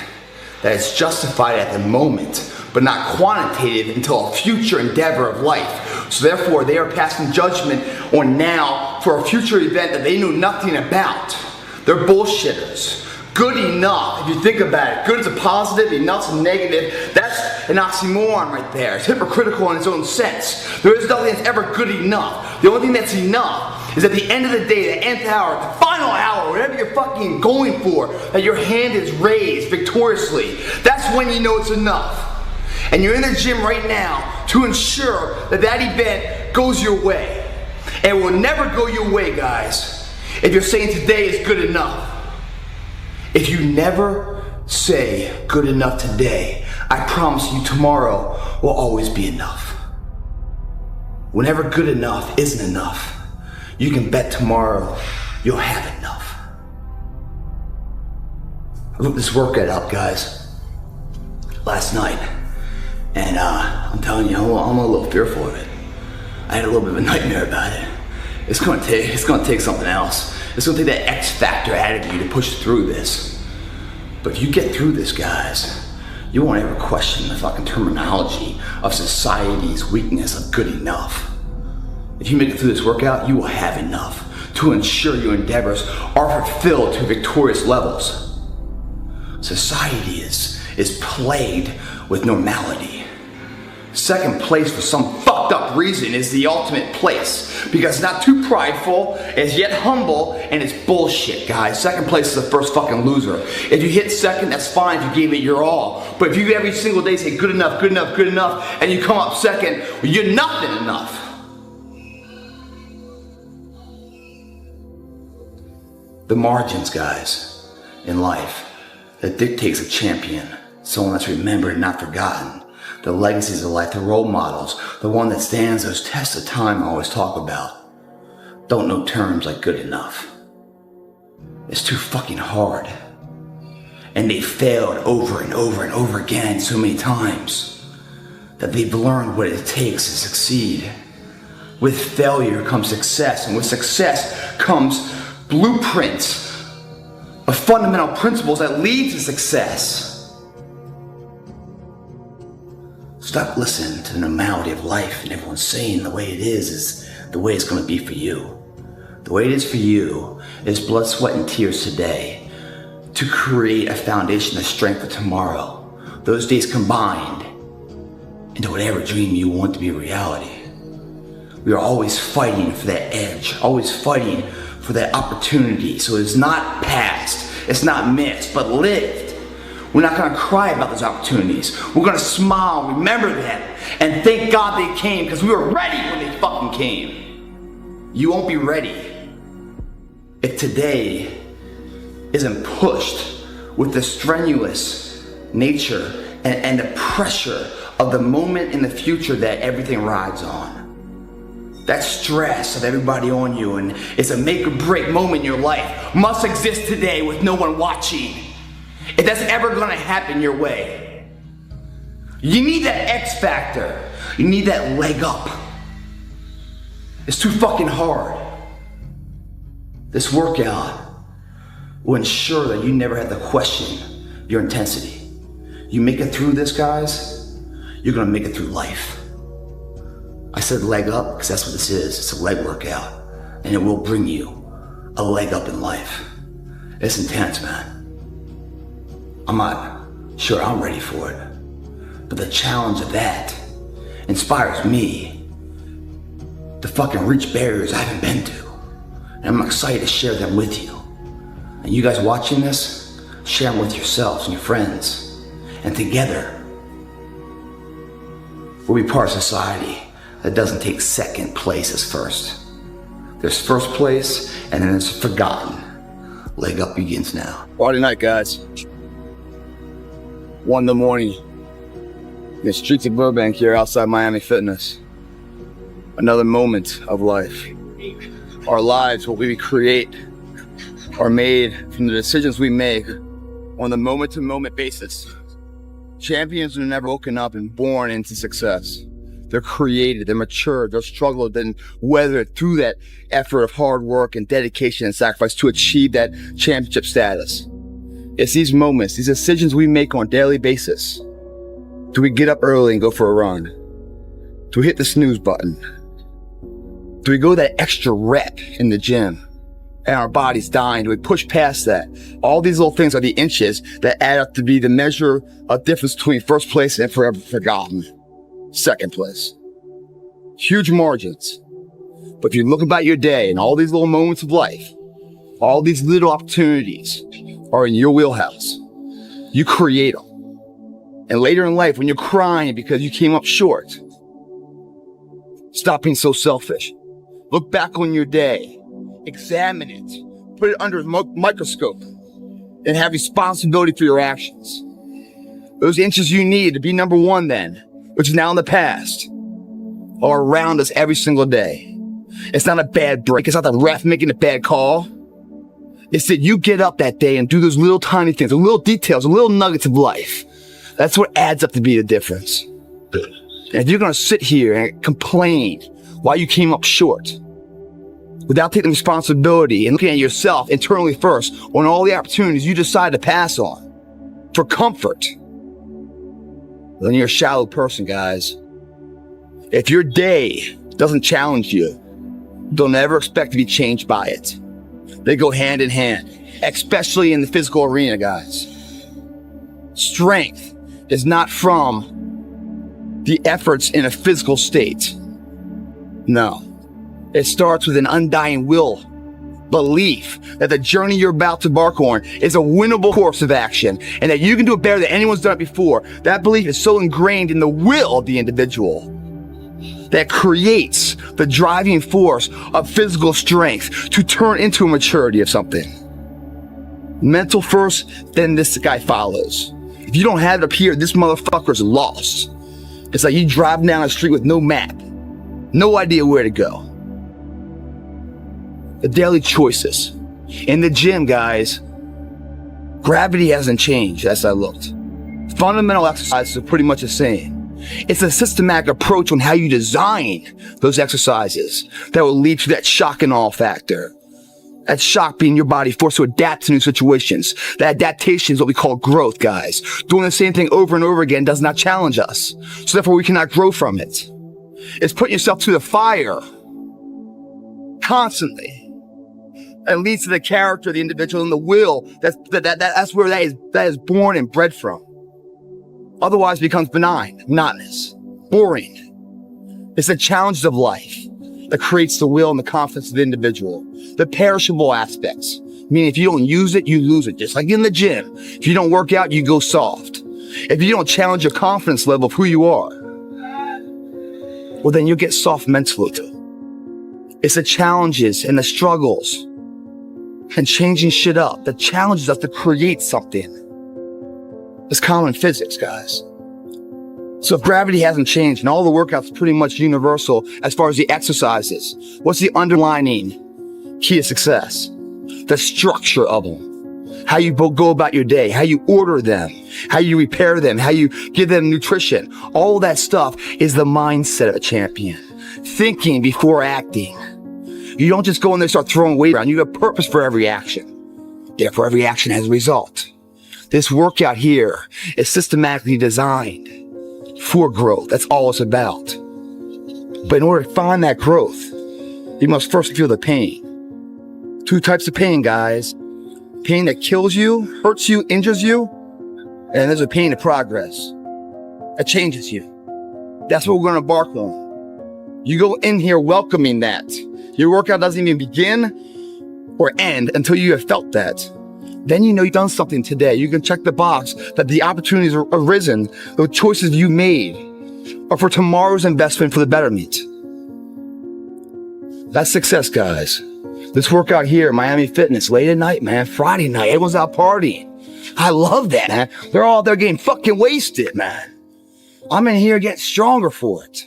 that is justified at the moment, but not quantitative until a future endeavor of life. So therefore, they are passing judgment on now for a future event that they knew nothing about. They're bullshitters. Good enough, if you think about it, good is a positive, enough's a negative. That's an oxymoron right there. It's hypocritical in its own sense. There is nothing that's ever good enough. The only thing that's enough is at the end of the day, the nth hour, the final hour, whatever you're fucking going for, that your hand is raised victoriously. That's when you know it's enough. And you're in the gym right now to ensure that that event goes your way. And it will never go your way, guys, if you're saying today is good enough. If you never say good enough today, I promise you tomorrow will always be enough. Whenever good enough isn't enough, you can bet tomorrow you'll have enough. I looked this workout up, guys, last night, and I'm telling you, I'm a little fearful of it. I had a little bit of a nightmare about it. It's gonna take something else. It's gonna take that X factor out of you to push through this. But if you get through this, guys, you won't ever question the fucking terminology of society's weakness of good enough. If you make it through this workout, you will have enough to ensure your endeavors are fulfilled to victorious levels. Society is plagued with normality. Second place for some fucked up reason is the ultimate place, because it's not too prideful, it's yet humble, and it's bullshit, guys. Second place is the first fucking loser. If you hit second, that's fine if you gave it your all. But if you every single day say good enough, good enough, good enough, and you come up second, well, you're nothing enough. The margins, guys, in life, that dictates a champion, someone that's remembered and not forgotten. The legacies of life, the role models, the one that stands those tests of time I always talk about, don't know terms like good enough. It's too fucking hard. And they failed over and over and over again so many times that they've learned what it takes to succeed. With failure comes success, and with success comes blueprints of fundamental principles that lead to success. Stop listening to the normality of life and everyone saying the way it is the way it's going to be for you. The way it is for you is blood, sweat, and tears today to create a foundation of strength for tomorrow. Those days combined into whatever dream you want to be a reality. We are always fighting for that edge, always fighting for that opportunity. So it's not past, it's not missed, but lived. We're not gonna cry about those opportunities. We're gonna smile, remember them, and thank God they came, because we were ready when they fucking came. You won't be ready if today isn't pushed with the strenuous nature and the pressure of the moment in the future that everything rides on. That stress of everybody on you, and it's a make or break moment in your life, must exist today with no one watching. If that's ever gonna happen your way, you need that X factor. You need that leg up. It's too fucking hard. This workout will ensure that you never have to question your intensity. You make it through this, guys, you're gonna make it through life. I said leg up because that's what this is. It's a leg workout, and it will bring you a leg up in life. It's intense, man. I'm not sure I'm ready for it, but the challenge of that inspires me to fucking reach barriers I haven't been to, and I'm excited to share them with you. And you guys watching this, share them with yourselves and your friends, and together we'll be part of society that doesn't take second place as first. There's first place, and then it's forgotten. Leg up begins now. Friday night, guys. 1 in the morning. In the streets of Burbank here outside Miami Fitness. Another moment of life. Our lives, what we create, are made from the decisions we make on the moment-to-moment basis. Champions are never woken up and born into success. They're created, they're matured, they're struggled and weathered through that effort of hard work and dedication and sacrifice to achieve that championship status. It's these moments, these decisions we make on a daily basis. Do we get up early and go for a run? Do we hit the snooze button? Do we go that extra rep in the gym and our body's dying? Do we push past that? All these little things are the inches that add up to be the measure of difference between first place and forever forgotten second place. Huge margins. But if you look about your day and all these little moments of life, all these little opportunities are in your wheelhouse. You create them. And later in life, when you're crying because you came up short, stop being so selfish. Look back on your day, examine it, put it under a microscope, and have responsibility for your actions. Those inches you need to be number one then, which is now in the past, are around us every single day. It's not a bad break. It's not the ref making a bad call. It's that you get up that day and do those little tiny things, the little details, the little nuggets of life. That's what adds up to be the difference. And if you're going to sit here and complain why you came up short, without taking responsibility and looking at yourself internally first on all the opportunities you decide to pass on for comfort, then you're a shallow person, guys. If your day doesn't challenge you, don't ever expect to be changed by it. They go hand in hand, especially in the physical arena, guys. Strength is not from the efforts in a physical state. No. It starts with an undying will, belief that the journey you're about to embark on is a winnable course of action and that you can do it better than anyone's done it before. That belief is so ingrained in the will of the individual that creates the driving force of physical strength to turn into a maturity of something. Mental first, then this guy follows. If you don't have it up here, this motherfucker's lost. It's like you driving down the street with no map. No idea where to go. The daily choices. In the gym, guys, gravity hasn't changed as I looked. Fundamental exercises are pretty much the same. It's a systematic approach on how you design those exercises that will lead to that shock and awe factor. That shock being your body forced to adapt to new situations. That adaptation is what we call growth, guys. Doing the same thing over and over again does not challenge us. So therefore we cannot grow from it. It's putting yourself to the fire constantly. It leads to the character of the individual and the will. That's where that is born and bred from. Otherwise it becomes benign, monotonous, boring. It's the challenges of life that creates the will and the confidence of the individual. The perishable aspects, meaning if you don't use it, you lose it. Just like in the gym. If you don't work out, you go soft. If you don't challenge your confidence level of who you are, well, then you'll get soft mentally too. It's the challenges and the struggles and changing shit up that challenges us to create something. It's common physics, guys. So if gravity hasn't changed and all the workouts are pretty much universal as far as the exercises, what's the underlining key to success? The structure of them. How you go about your day, how you order them, how you repair them, how you give them nutrition. All that stuff is the mindset of a champion. Thinking before acting. You don't just go in there and start throwing weight around. You have purpose for every action. Therefore, every action has a result. This workout here is systematically designed for growth. That's all it's about. But in order to find that growth, you must first feel the pain. Two types of pain, guys. Pain that kills you, hurts you, injures you, and there's a pain of progress that changes you. That's what we're going to embark on. You go in here welcoming that. Your workout doesn't even begin or end until you have felt that. Then you know you've done something today. You can check the box that the opportunities are arisen, the choices you made, are for tomorrow's investment for the betterment. That's success, guys. This workout here, Miami Fitness, late at night, man, Friday night, everyone's out partying. I love that, man. They're all out there getting fucking wasted, man. I'm in here getting stronger for it.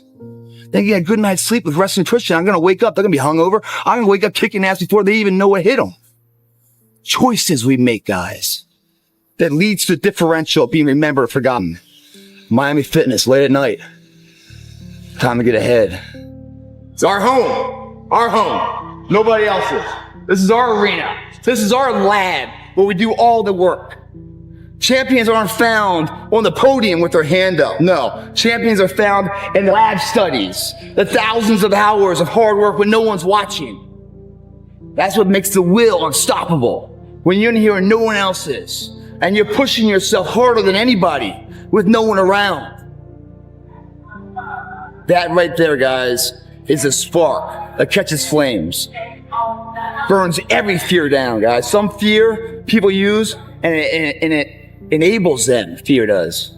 They get a good night's sleep with rest and nutrition. I'm going to wake up. They're going to be hungover. I'm going to wake up kicking ass before they even know what hit them. Choices we make, guys, that leads to differential being remembered or forgotten. Miami Fitness, late at night. Time to get ahead. It's our home. Our home. Nobody else's. This is our arena. This is our lab where we do all the work. Champions aren't found on the podium with their hand up. No, champions are found in the lab studies, the thousands of hours of hard work when no one's watching. That's what makes the will unstoppable. When you're in here and no one else is, and you're pushing yourself harder than anybody with no one around. That right there, guys, is a spark that catches flames. Burns every fear down, guys. Some fear people use, and it enables them, fear does.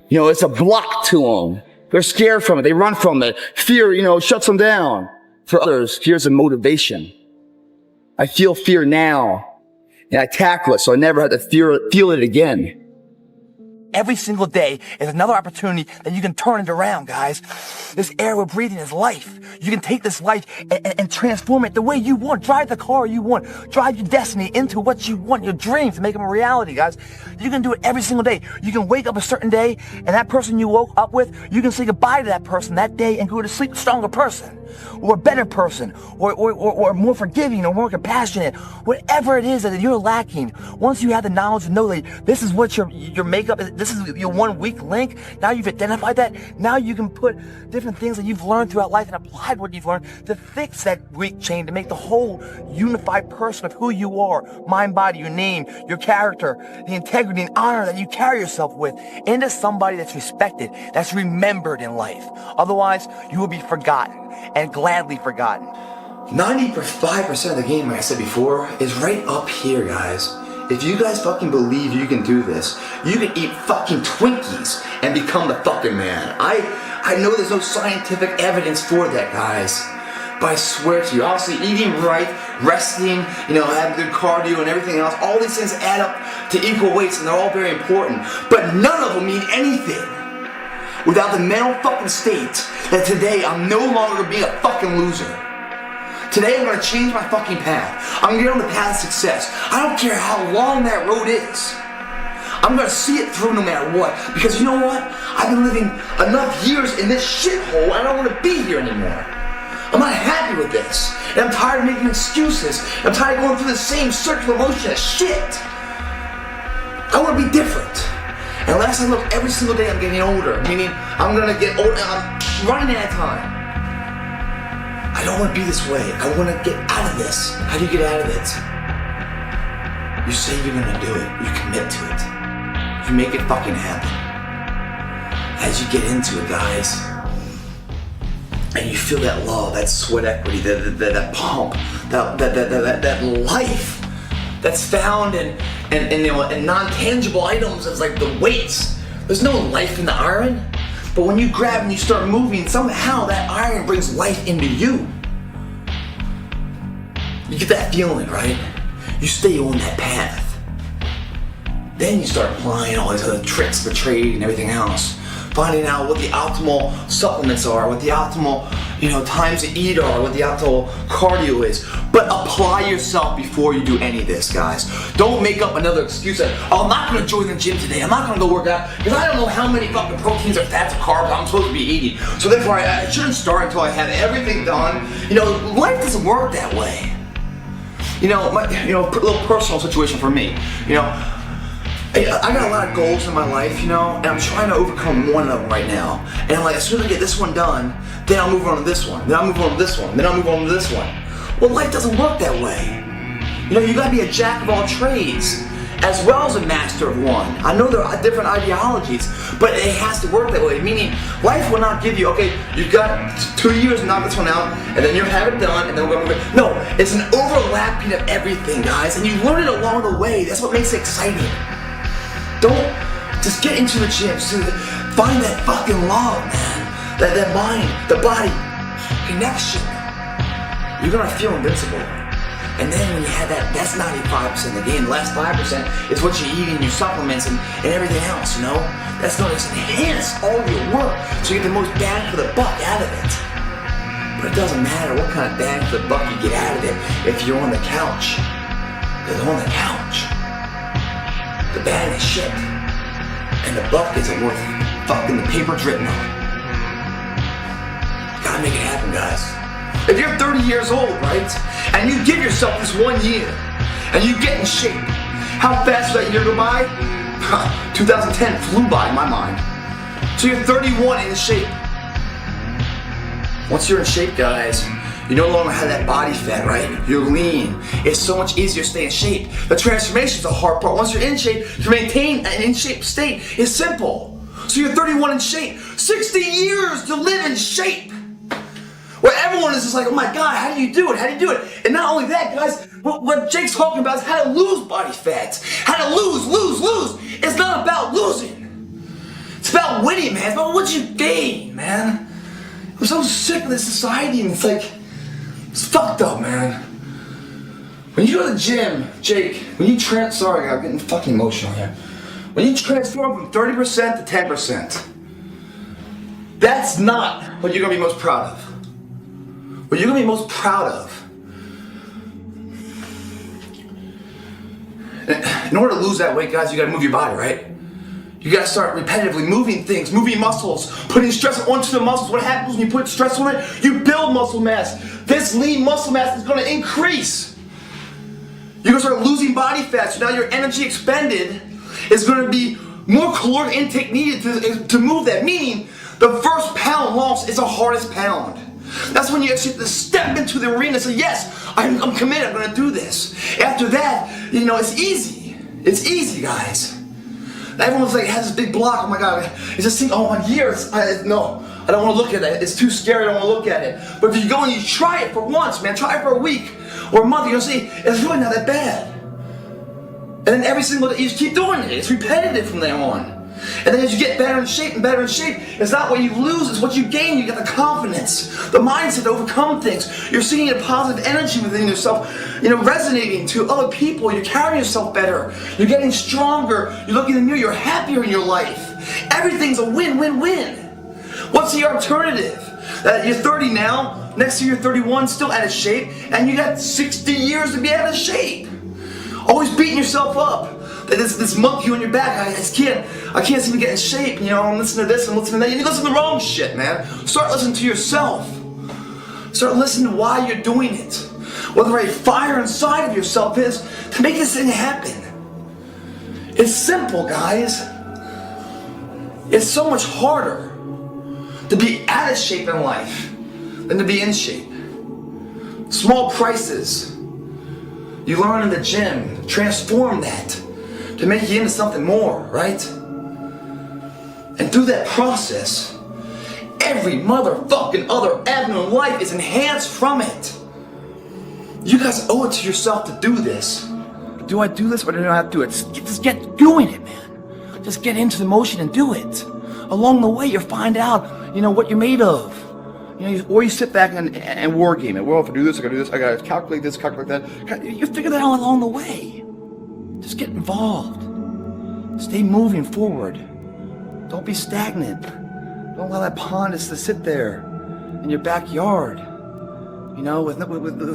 You know, it's a block to them. They're scared from it. They run from it. Fear, shuts them down. For others, fear is a motivation. I feel fear now, and I tackle it so I never have to feel it again. Every single day is another opportunity that you can turn it around, guys. This air we're breathing is life. You can take this life and transform it the way you want. Drive the car you want. Drive your destiny into what you want, your dreams, and make them a reality, guys. You can do it every single day. You can wake up a certain day, and that person you woke up with, you can say goodbye to that person that day and go to sleep a stronger person, or a better person, or more forgiving, or more compassionate. Whatever it is that you're lacking, once you have the knowledge to know that this is what your makeup is, this is your one weak link. Now you've identified that. Now you can put different things that you've learned throughout life and applied what you've learned to fix that weak chain, to make the whole unified person of who you are, mind, body, your name, your character, the integrity and honor that you carry yourself with, into somebody that's respected, that's remembered in life. Otherwise, you will be forgotten, and gladly forgotten. 95% of the game, like I said before, is right up here, guys. If you guys fucking believe you can do this, you can eat fucking Twinkies and become the fucking man. I know there's no scientific evidence for that, guys. But I swear to you, honestly, eating right, resting, having good cardio and everything else, all these things add up to equal weights and they're all very important. But none of them mean anything without the mental fucking state that today I'm no longer being a fucking loser. Today I'm gonna change my fucking path. I'm gonna get on the path of success. I don't care how long that road is. I'm gonna see it through no matter what. Because you know what? I've been living enough years in this shithole, I don't wanna be here anymore. I'm not happy with this. And I'm tired of making excuses. I'm tired of going through the same circular motion of shit. I wanna be different. And last I look, every single day I'm getting older. Meaning, I'm gonna get older, I'm running out of time. I don't want to be this way. I want to get out of this. How do you get out of it? You say you're going to do it. You commit to it. You make it fucking happen. As you get into it, guys, and you feel that love, that sweat equity, that pump, that life that's found in non-tangible items as like the weights. There's no life in the iron. But when you grab and you start moving, somehow that iron brings life into you. You get that feeling, right? You stay on that path. Then you start applying all these other tricks, the trade and everything else. Finding out what the optimal supplements are, what the optimal, times to eat are, what the optimal cardio is. But apply yourself before you do any of this, guys. Don't make up another excuse that, I'm not gonna join the gym today, I'm not gonna go work out, because I don't know how many fucking proteins or fats or carbs I'm supposed to be eating. So therefore I shouldn't start until I have everything done. Life doesn't work that way. A little personal situation for me. I got a lot of goals in my life, and I'm trying to overcome one of them right now. And I'm like, as soon as I get this one done, then I'll move on to this one, then I'll move on to this one, then I'll move on to this one. Well, life doesn't work that way. You gotta be a jack of all trades, as well as a master of one. I know there are different ideologies, but it has to work that way. Meaning, life will not give you, okay, you've got 2 years to knock this one out, and then you'll have it done, and then we're gonna move it. No, it's an overlapping of everything, guys, and you learn it along the way. That's what makes it exciting. Don't just get into the gym, find that fucking love, man. That mind, the body, connection. You're gonna feel invincible. And then when you have that's 95% of the game. The last 5% is what you eat in your supplements and everything else, That's going to enhance all your work so you get the most bang for the buck out of it. But it doesn't matter what kind of bang for the buck you get out of it if you're on the couch. Because on the couch, the bag is shit, and the buck isn't worth fucking the paper it's written on. You gotta make it happen, guys. If you're 30 years old, right, and you give yourself this 1 year, and you get in shape, how fast did that year go by? 2010 flew by in my mind. So you're 31 in shape. Once you're in shape, guys, you no longer have that body fat, right? You're lean. It's so much easier to stay in shape. The transformation is the hard part. Once you're in shape, to maintain an in shape state is simple. So you're 31 in shape. 60 years to live in shape. Where everyone is just like, oh my God, how do you do it? How do you do it? And not only that, guys, what Jake's talking about is how to lose body fat. How to lose. It's not about losing. It's about winning, man. It's about what you gain, man. I'm so sick of this society, and it's fucked up, man. When you go to the gym, Jake, sorry, I'm getting fucking emotional here. When you transform from 30% to 10%, that's not what you're gonna be most proud of. What you're gonna be most proud of, in order to lose that weight, guys, you gotta move your body, right? You gotta start repetitively moving things, moving muscles, putting stress onto the muscles. What happens when you put stress on it? You build muscle mass. This lean muscle mass is gonna increase. You're gonna start losing body fat, so now your energy expended is gonna be more caloric intake needed to move that. Meaning, the first pound lost is the hardest pound. That's when you actually have to step into the arena and say, yes, I'm committed, I'm gonna do this. After that, it's easy. It's easy, guys. Everyone's has this big block, oh my God, it's just thing, oh my years, no, I don't want to look at it, it's too scary, I don't want to look at it. But if you go and you try it for once, man, try it for a week or a month, you're gonna see, it's really not that bad. And then every single day, you just keep doing it, it's repetitive from there on. And then as you get better in shape and better in shape, it's not what you lose, it's what you gain. You get the confidence, the mindset to overcome things. You're seeing a positive energy within yourself, resonating to other people. You're carrying yourself better. You're getting stronger. You're looking in the mirror. You're happier in your life. Everything's a win-win-win. What's the alternative? That you're 30 now, next year you're 31, still out of shape, and you got 60 years to be out of shape. Always beating yourself up. This monkey on your back, I can't seem to get in shape, I'm listening to this and listening to that. You listen to the wrong shit, man. Start listening to yourself. Start listening to why you're doing it. What the right fire inside of yourself is to make this thing happen. It's simple, guys. It's so much harder to be out of shape in life than to be in shape. Small prices. You learn in the gym, transform that to make you into something more, right? And through that process, every motherfucking other avenue in life is enhanced from it. You guys owe it to yourself to do this. Do I do this or do I have to do it? Just get doing it, man. Just get into the motion and do it. Along the way, you'll find out, what you're made of. Or you sit back and war game it. Well, if I do this, I gotta do this, I gotta calculate this, calculate that. You figure that out along the way. Just get involved. Stay moving forward. Don't be stagnant. Don't allow that pond just to sit there in your backyard, with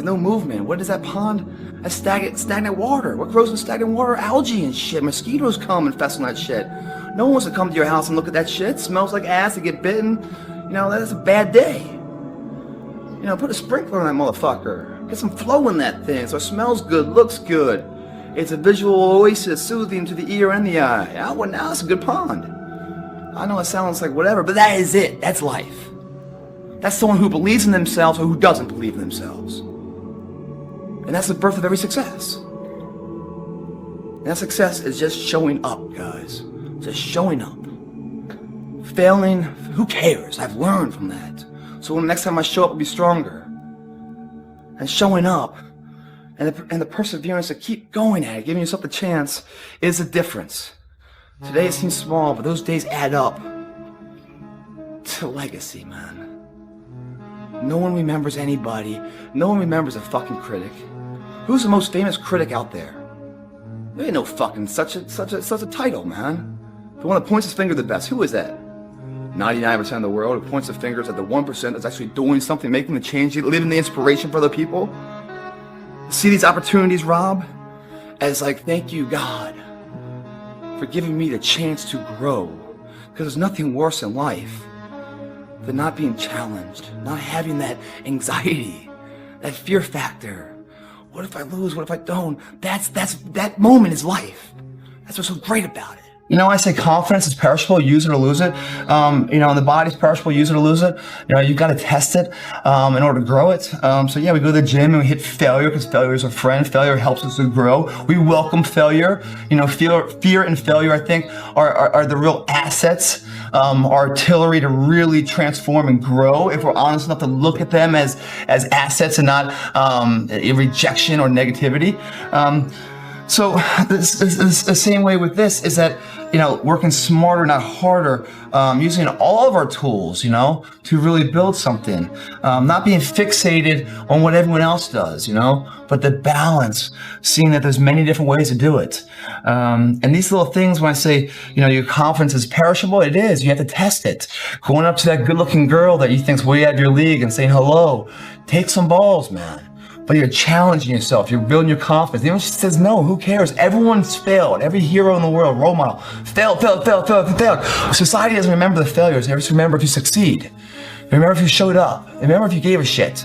no movement. What is that pond? That's stagnant water. What grows in stagnant water? Algae and shit. Mosquitoes come infest on that shit. No one wants to come to your house and look at that shit. It smells like ass. They get bitten. That's a bad day. Put a sprinkler on that motherfucker. Get some flow in that thing so it smells good, looks good. It's a visual oasis, soothing to the ear and the eye. Well, now it's a good pond. I know it sounds like whatever, but that is it. That's life. That's someone who believes in themselves or who doesn't believe in themselves. And that's the birth of every success. And that success is just showing up, guys. Just showing up. Failing, who cares? I've learned from that. So when the next time I show up, I'll be stronger. And showing up, and the perseverance to keep going at it, giving yourself the chance, is the difference. Today it seems small, but those days add up to legacy, man. No one remembers anybody. No one remembers a fucking critic. Who's the most famous critic out there? There ain't no fucking such a title, man. The one that points his finger the best, who is that? 99% of the world who points the fingers at the 1% that's actually doing something, making the change, living the inspiration for other people. See these opportunities, Rob, as thank you, God, for giving me the chance to grow. Because there's nothing worse in life than not being challenged, not having that anxiety, that fear factor. What if I lose? What if I don't? That moment is life. That's what's so great about it. I say confidence is perishable, use it or lose it. And the body's perishable, use it or lose it. You've got to test it in order to grow it. So we go to the gym and we hit failure because failure is a friend. Failure helps us to grow. We welcome failure. Fear and failure, I think, are the real assets, artillery to really transform and grow if we're honest enough to look at them as assets and not a rejection or negativity. So the same way with this is that, working smarter, not harder, using all of our tools, to really build something, not being fixated on what everyone else does, but the balance, seeing that there's many different ways to do it. And these little things, when I say, your confidence is perishable, it is. You have to test it. Going up to that good-looking girl that you think's way out of your league and saying hello, take some balls, man. But you're challenging yourself. You're building your confidence. Even if she says no, who cares? Everyone's failed. Every hero in the world, role model, failed. Society doesn't remember the failures. They just remember if you succeed. They remember if you showed up. They remember if you gave a shit.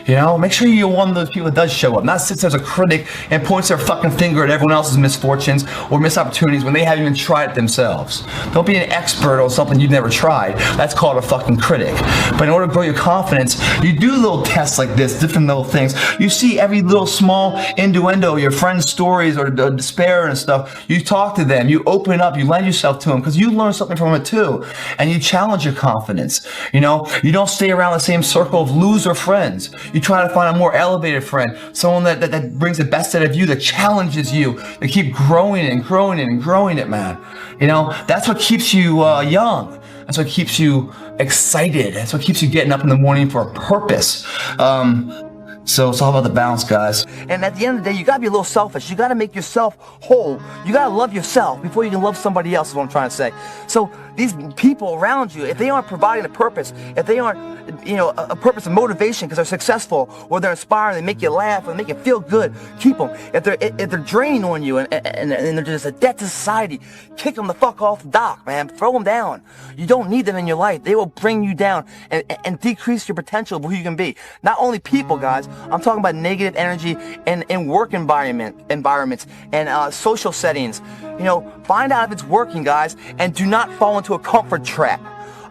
Make sure you're one of those people that does show up, not sits as a critic and points their fucking finger at everyone else's misfortunes or missed opportunities when they haven't even tried it themselves. Don't be an expert on something you've never tried. That's called a fucking critic. But in order to grow your confidence, you do little tests like this, different little things. You see every little small innuendo, your friends' stories or despair and stuff. You talk to them, you open up, you lend yourself to them because you learn something from it too. And you challenge your confidence. You don't stay around the same circle of loser friends. You try to find a more elevated friend, someone that brings the best out of you, that challenges you, that keep growing it and growing it and growing it, man. You know, that's what keeps you young. That's what keeps you excited. That's what keeps you getting up in the morning for a purpose. So it's all about the balance, guys. And at the end of the day, you gotta be a little selfish. You gotta make yourself whole. You gotta love yourself before you can love somebody else, is what I'm trying to say. So these people around you, if they aren't providing a purpose, if they aren't, you know, a purpose of motivation because they're successful, or they're inspiring, they make you laugh, or they make you feel good, keep them. If they're draining on you and they're just a debt to society, kick them the fuck off the dock, man. Throw them down. You don't need them in your life. They will bring you down and decrease your potential of who you can be. Not only people, guys. I'm talking about negative energy in work environments and social settings. You know, find out if it's working, guys, and do not fall into a comfort trap.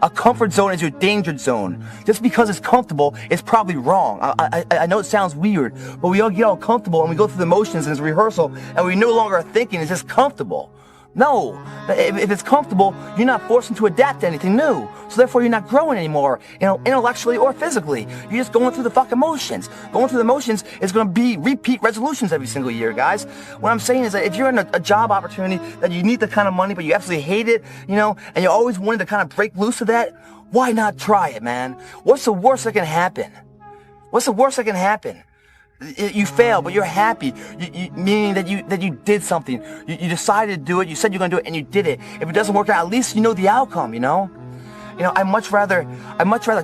A comfort zone is your danger zone. Just because it's comfortable, it's probably wrong. I know it sounds weird, but we all get all comfortable and we go through the motions and it's rehearsal and we no longer are thinking it's just comfortable. No, if it's comfortable, you're not forced to adapt to anything new. So therefore, you're not growing anymore, you know, intellectually or physically. You're just going through the fucking motions. Going through the motions is going to be repeat resolutions every single year, guys. What I'm saying is that if you're in a job opportunity that you need the kind of money, but you absolutely hate it, you know, and you always wanted to kind of break loose of that, why not try it, man? What's the worst that can happen? What's the worst that can happen? You fail, but you're happy, meaning that you did something. You decided to do it, you said you're going to do it, and you did it. If it doesn't work out, at least you know the outcome, you know? You know, I'd much rather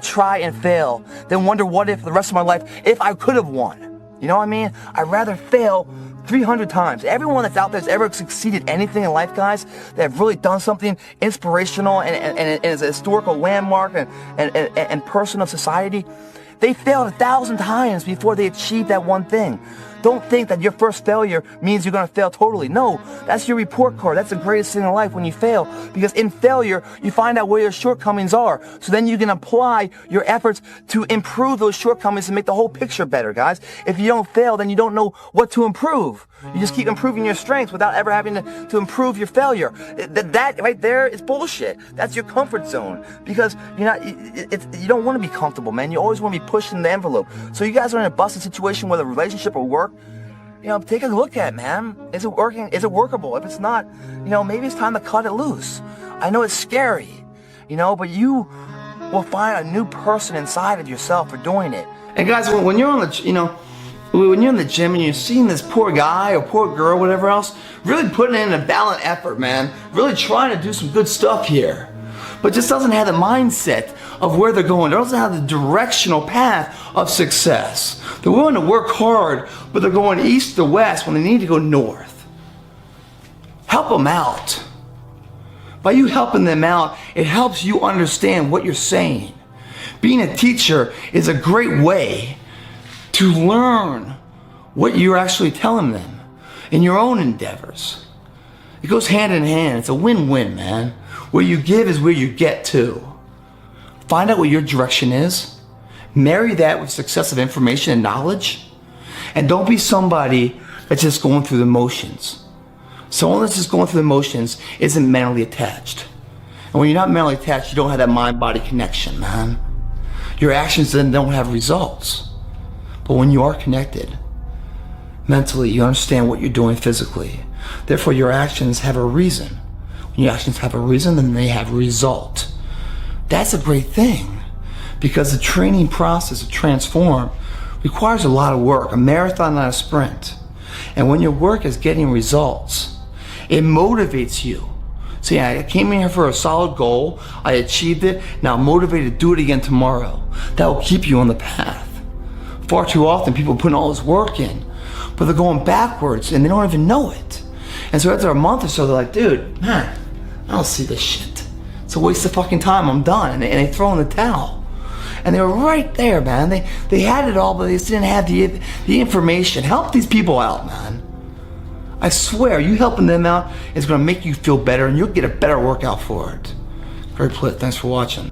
try and fail than wonder what if the rest of my life, if I could have won. You know what I mean? I'd rather fail 300 times. Everyone that's out there that's ever succeeded anything in life, guys, that have really done something inspirational and is a historical landmark and person of society, they failed 1,000 times before they achieved that one thing. Don't think that your first failure means you're going to fail totally. No, that's your report card. That's the greatest thing in life when you fail. Because in failure, you find out where your shortcomings are. So then you can apply your efforts to improve those shortcomings and make the whole picture better, guys. If you don't fail, then you don't know what to improve. You just keep improving your strengths without ever having to improve your failure. That right there is bullshit. That's your comfort zone. Because you don't want to be comfortable, man. You always want to be pushing the envelope. So you guys are in a busted situation with a relationship or work, you know, take a look at it, man. Is it working? Is it workable? If it's not, you know, maybe it's time to cut it loose. I know it's scary, you know, but you will find a new person inside of yourself for doing it. And guys, when you're on the, you know, when you're in the gym and you're seeing this poor guy or poor girl, whatever else, really putting in a valiant effort, man, really trying to do some good stuff here, but just doesn't have the mindset of where they're going. They doesn't have the directional path of success. They're willing to work hard, but they're going east to west when they need to go north. Help them out. By you helping them out, it helps you understand what you're saying. Being a teacher is a great way to learn what you're actually telling them in your own endeavors. It goes hand in hand. It's a win-win, man. Where you give is where you get to. Find out what your direction is. Marry that with successive information and knowledge. And don't be somebody that's just going through the motions. Someone that's just going through the motions isn't mentally attached. And when you're not mentally attached, you don't have that mind-body connection, man. Your actions then don't have results. But when you are connected, mentally, you understand what you're doing physically. Therefore, your actions have a reason. When your actions have a reason, then they have a result. That's a great thing, because the training process to transform requires a lot of work, a marathon, not a sprint. And when your work is getting results, it motivates you. See, I came in here for a solid goal, I achieved it, now I'm motivated to do it again tomorrow. That will keep you on the path. Far too often people are putting all this work in, but they're going backwards and they don't even know it. And so after a month or so, they're like, dude, man, I don't see this shit. It's a waste of fucking time, I'm done. And they throw in the towel. And they were right there, man. They had it all, but they just didn't have the information. Help these people out, man. I swear, you helping them out is gonna make you feel better and you'll get a better workout for it. Very polite, thanks for watching.